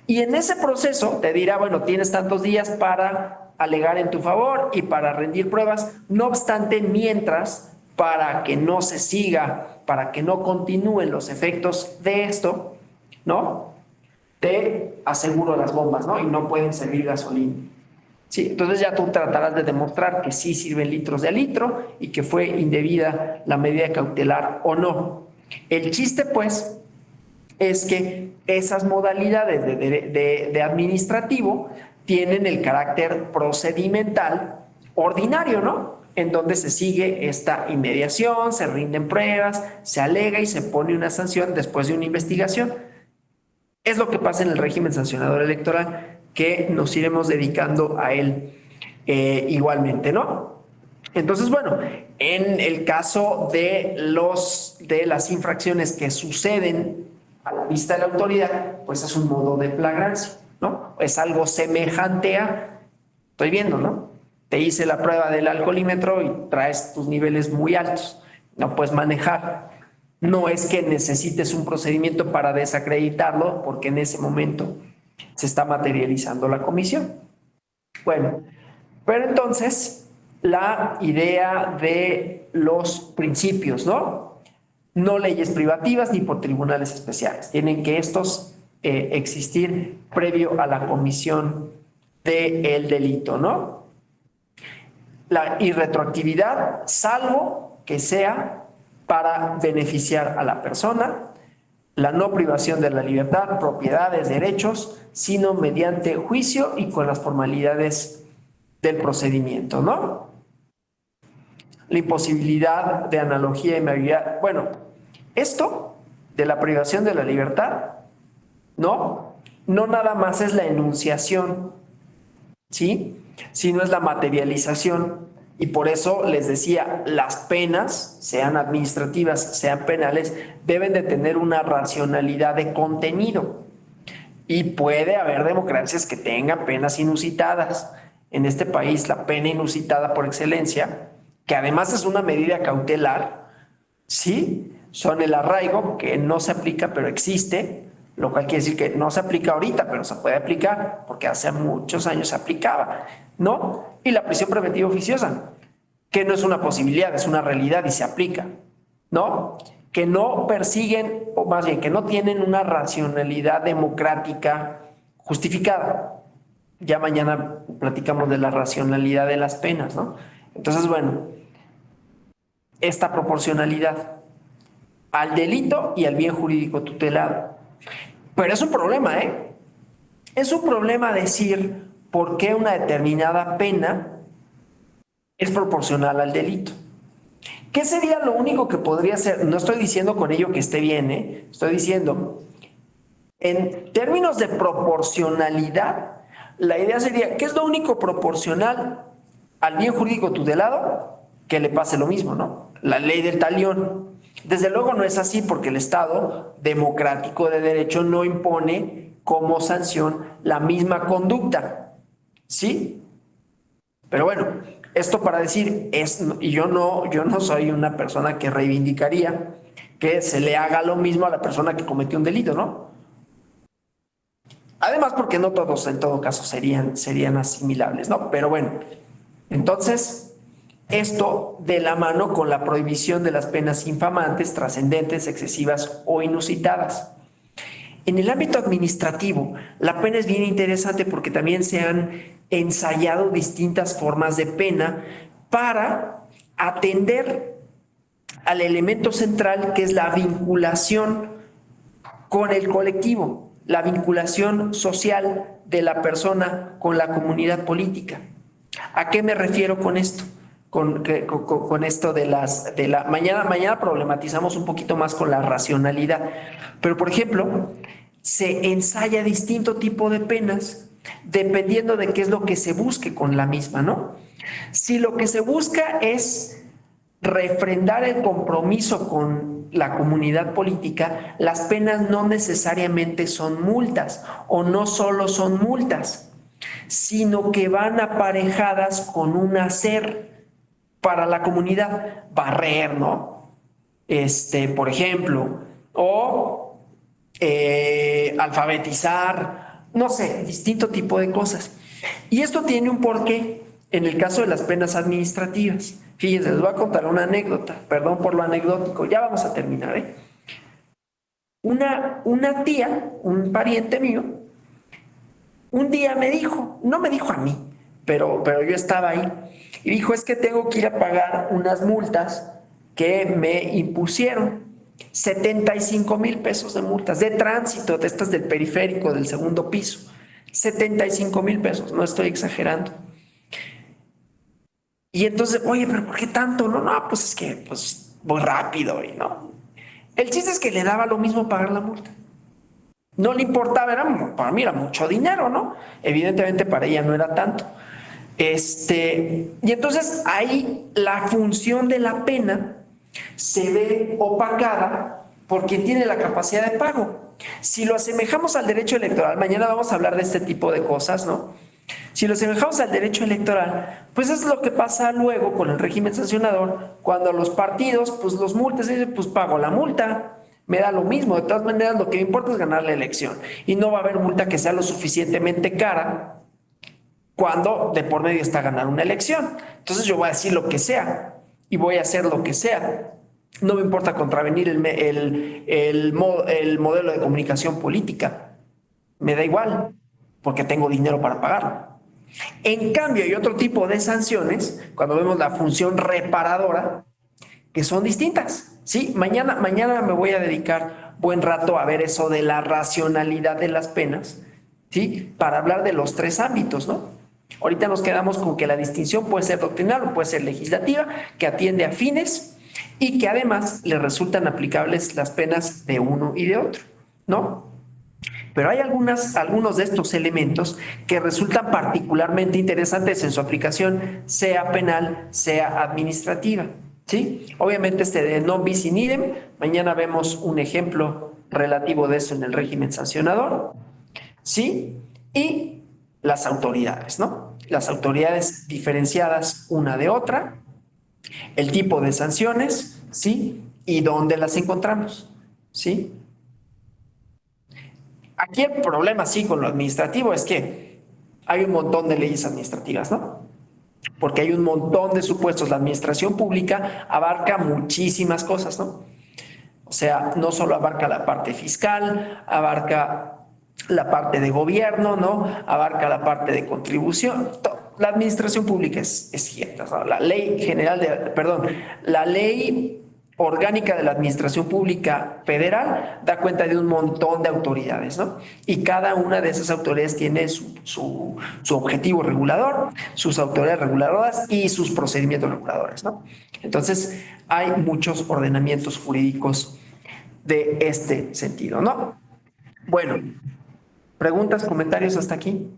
Y en ese proceso te dirá, bueno, tienes tantos días para alegar en tu favor y para rendir pruebas. No obstante, mientras, para que no se siga, para que no continúen los efectos de esto, ¿no? Te aseguro las bombas, ¿no? Y no pueden servir gasolina. Sí, entonces ya tú tratarás de demostrar que sí sirven litros de al litro y que fue indebida la medida cautelar o no. El chiste, pues, es que esas modalidades de administrativo tienen el carácter procedimental ordinario, ¿no? En donde se sigue esta inmediación, se rinden pruebas, se alega y se pone una sanción después de una investigación. Es lo que pasa en el régimen sancionador electoral, que nos iremos dedicando a él igualmente, ¿no? Entonces, bueno, en el caso de las infracciones que suceden a la vista de la autoridad, pues es un modo de flagrancia, ¿no? Es algo semejante a, estoy viendo, ¿no? Te hice la prueba del alcoholímetro y traes tus niveles muy altos, no puedes manejar. No es que necesites un procedimiento para desacreditarlo, porque en ese momento se está materializando la comisión. Bueno, pero entonces la idea de los principios, ¿no? No leyes privativas ni por tribunales especiales. Tienen que estos existir previo a la comisión del delito, ¿no? La irretroactividad, salvo que sea para beneficiar a la persona, la no privación de la libertad, propiedades, derechos, sino mediante juicio y con las formalidades del procedimiento, ¿no? La imposibilidad de analogía y inviolabilidad. Bueno, esto de la privación de la libertad, ¿no? No nada más es la enunciación, ¿sí? Sino es la materialización. Y por eso les decía, las penas, sean administrativas, sean penales, deben de tener una racionalidad de contenido. Y puede haber democracias que tengan penas inusitadas. En este país, la pena inusitada por excelencia, que además es una medida cautelar, ¿sí? Son el arraigo, que no se aplica, pero existe, lo cual quiere decir que no se aplica ahorita, pero se puede aplicar, porque hace muchos años se aplicaba, ¿no? Y la prisión preventiva oficiosa, que no es una posibilidad, es una realidad y se aplica, ¿no? Que no persiguen, o más bien, que no tienen una racionalidad democrática justificada. Ya mañana platicamos de la racionalidad de las penas, ¿no? Entonces, bueno, esta proporcionalidad al delito y al bien jurídico tutelado. Pero es un problema, ¿eh? Es un problema decir por qué una determinada pena es proporcional al delito. ¿Qué sería lo único que podría ser? No estoy diciendo con ello que esté bien, ¿eh? Estoy diciendo, en términos de proporcionalidad, la idea sería, ¿qué es lo único proporcional al bien jurídico tutelado? Que le pase lo mismo, ¿no? La ley del talión. Desde luego no es así porque el Estado democrático de derecho no impone como sanción la misma conducta, ¿sí? Pero bueno, esto para decir, y yo no soy una persona que reivindicaría que se le haga lo mismo a la persona que cometió un delito, ¿no? Además, porque no todos en todo caso serían asimilables, ¿no? Pero bueno, entonces, esto de la mano con la prohibición de las penas infamantes, trascendentes, excesivas o inusitadas. En el ámbito administrativo, la pena es bien interesante porque también se han ensayado distintas formas de pena para atender al elemento central que es la vinculación con el colectivo, la vinculación social de la persona con la comunidad política. ¿A qué me refiero con esto? Con esto mañana problematizamos un poquito más con la racionalidad, pero por ejemplo, se ensaya distinto tipo de penas dependiendo de qué es lo que se busque con la misma, ¿no? Si lo que se busca es refrendar el compromiso con la comunidad política, las penas no necesariamente son multas o no solo son multas, sino que van aparejadas con un hacer para la comunidad, barrer, ¿no? Por ejemplo, o alfabetizar, no sé, distinto tipo de cosas. Y esto tiene un porqué en el caso de las penas administrativas. Fíjense, les voy a contar una anécdota, perdón por lo anecdótico, ya vamos a terminar, ¿eh? Una tía, un pariente mío, un día me dijo, no me dijo a mí, pero yo estaba ahí, y dijo, es que tengo que ir a pagar unas multas que me impusieron. 75,000 pesos de multas de tránsito, de estas del periférico, del segundo piso. 75,000 pesos, no estoy exagerando. Y entonces, oye, pero ¿por qué tanto? No, no, pues es que pues voy rápido y no. El chiste es que le daba lo mismo pagar la multa. No le importaba, para mí era mucho dinero, ¿no? Evidentemente para ella no era tanto. Y entonces ahí la función de la pena se ve opacada por quien tiene la capacidad de pago. Si lo asemejamos al derecho electoral, mañana vamos a hablar de este tipo de cosas, ¿no? Si lo asemejamos al derecho electoral, pues es lo que pasa luego con el régimen sancionador, cuando los partidos, pues los multas, pues pago la multa, me da lo mismo, de todas maneras lo que me importa es ganar la elección y no va a haber multa que sea lo suficientemente cara cuando de por medio está ganar una elección. Entonces yo voy a decir lo que sea y voy a hacer lo que sea. No me importa contravenir el modelo de comunicación política. Me da igual, porque tengo dinero para pagarlo. En cambio, hay otro tipo de sanciones, cuando vemos la función reparadora, que son distintas. ¿Sí? Mañana me voy a dedicar buen rato a ver eso de la racionalidad de las penas, ¿sí? Para hablar de los tres ámbitos, ¿no? Ahorita nos quedamos con que la distinción puede ser doctrinal o puede ser legislativa, que atiende a fines y que además le resultan aplicables las penas de uno y de otro, ¿no? Pero hay algunos de estos elementos que resultan particularmente interesantes en su aplicación, sea penal, sea administrativa. ¿Sí? Obviamente de non bis in idem, mañana vemos un ejemplo relativo de eso en el régimen sancionador, ¿sí? Y las autoridades, ¿no? Las autoridades diferenciadas una de otra, el tipo de sanciones, ¿sí? Y dónde las encontramos, ¿sí? Aquí el problema, sí, con lo administrativo es que hay un montón de leyes administrativas, ¿no? Porque hay un montón de supuestos. La administración pública abarca muchísimas cosas, ¿no? O sea, no solo abarca la parte fiscal, abarca la parte de gobierno, ¿no? Abarca la parte de contribución. La administración pública es gigante, ¿no? La ley general de, perdón, la ley orgánica de la Administración Pública Federal da cuenta de un montón de autoridades, ¿no? Y cada una de esas autoridades tiene su objetivo regulador, sus autoridades reguladoras y sus procedimientos reguladores, ¿no? Entonces, hay muchos ordenamientos jurídicos de este sentido, ¿no? Bueno, preguntas, comentarios hasta aquí.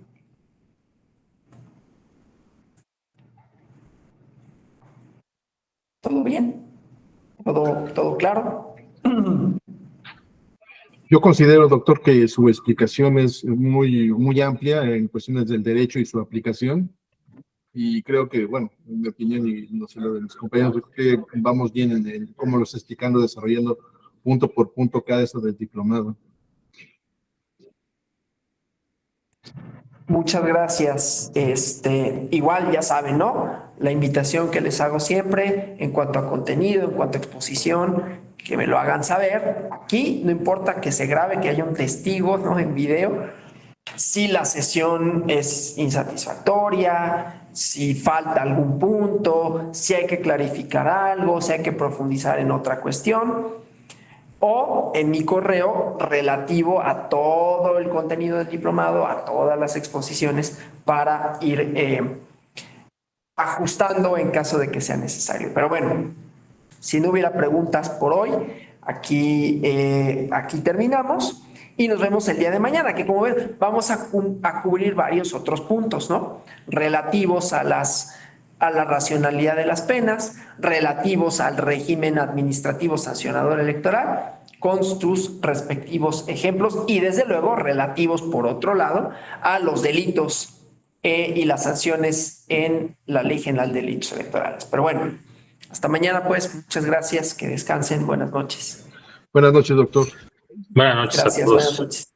¿Todo bien? ¿Todo claro? Yo considero, doctor, que su explicación es muy amplia en cuestiones del derecho y su aplicación. Y creo que, bueno, en mi opinión y no sé lo de mis compañeros, creo que vamos bien en cómo lo está explicando, desarrollando punto por punto cada eso del diplomado. Muchas gracias. Igual ya saben, ¿no? La invitación que les hago siempre en cuanto a contenido, en cuanto a exposición, que me lo hagan saber. Aquí no importa que se grabe, que haya un testigo, ¿no? En video. Si la sesión es insatisfactoria, si falta algún punto, si hay que clarificar algo, si hay que profundizar en otra cuestión, o en mi correo relativo a todo el contenido del diplomado, a todas las exposiciones, para ir ajustando en caso de que sea necesario. Pero bueno, si no hubiera preguntas por hoy, aquí terminamos y nos vemos el día de mañana, que como ven, vamos a cubrir varios otros puntos, ¿no? Relativos a la racionalidad de las penas, relativos al régimen administrativo sancionador electoral, con sus respectivos ejemplos y desde luego relativos, por otro lado, a los delitos y las sanciones en la Ley General de Delitos Electorales. Pero bueno, hasta mañana pues, muchas gracias, que descansen, buenas noches. Buenas noches, doctor. Buenas noches a Gracias, todos. buenas noches.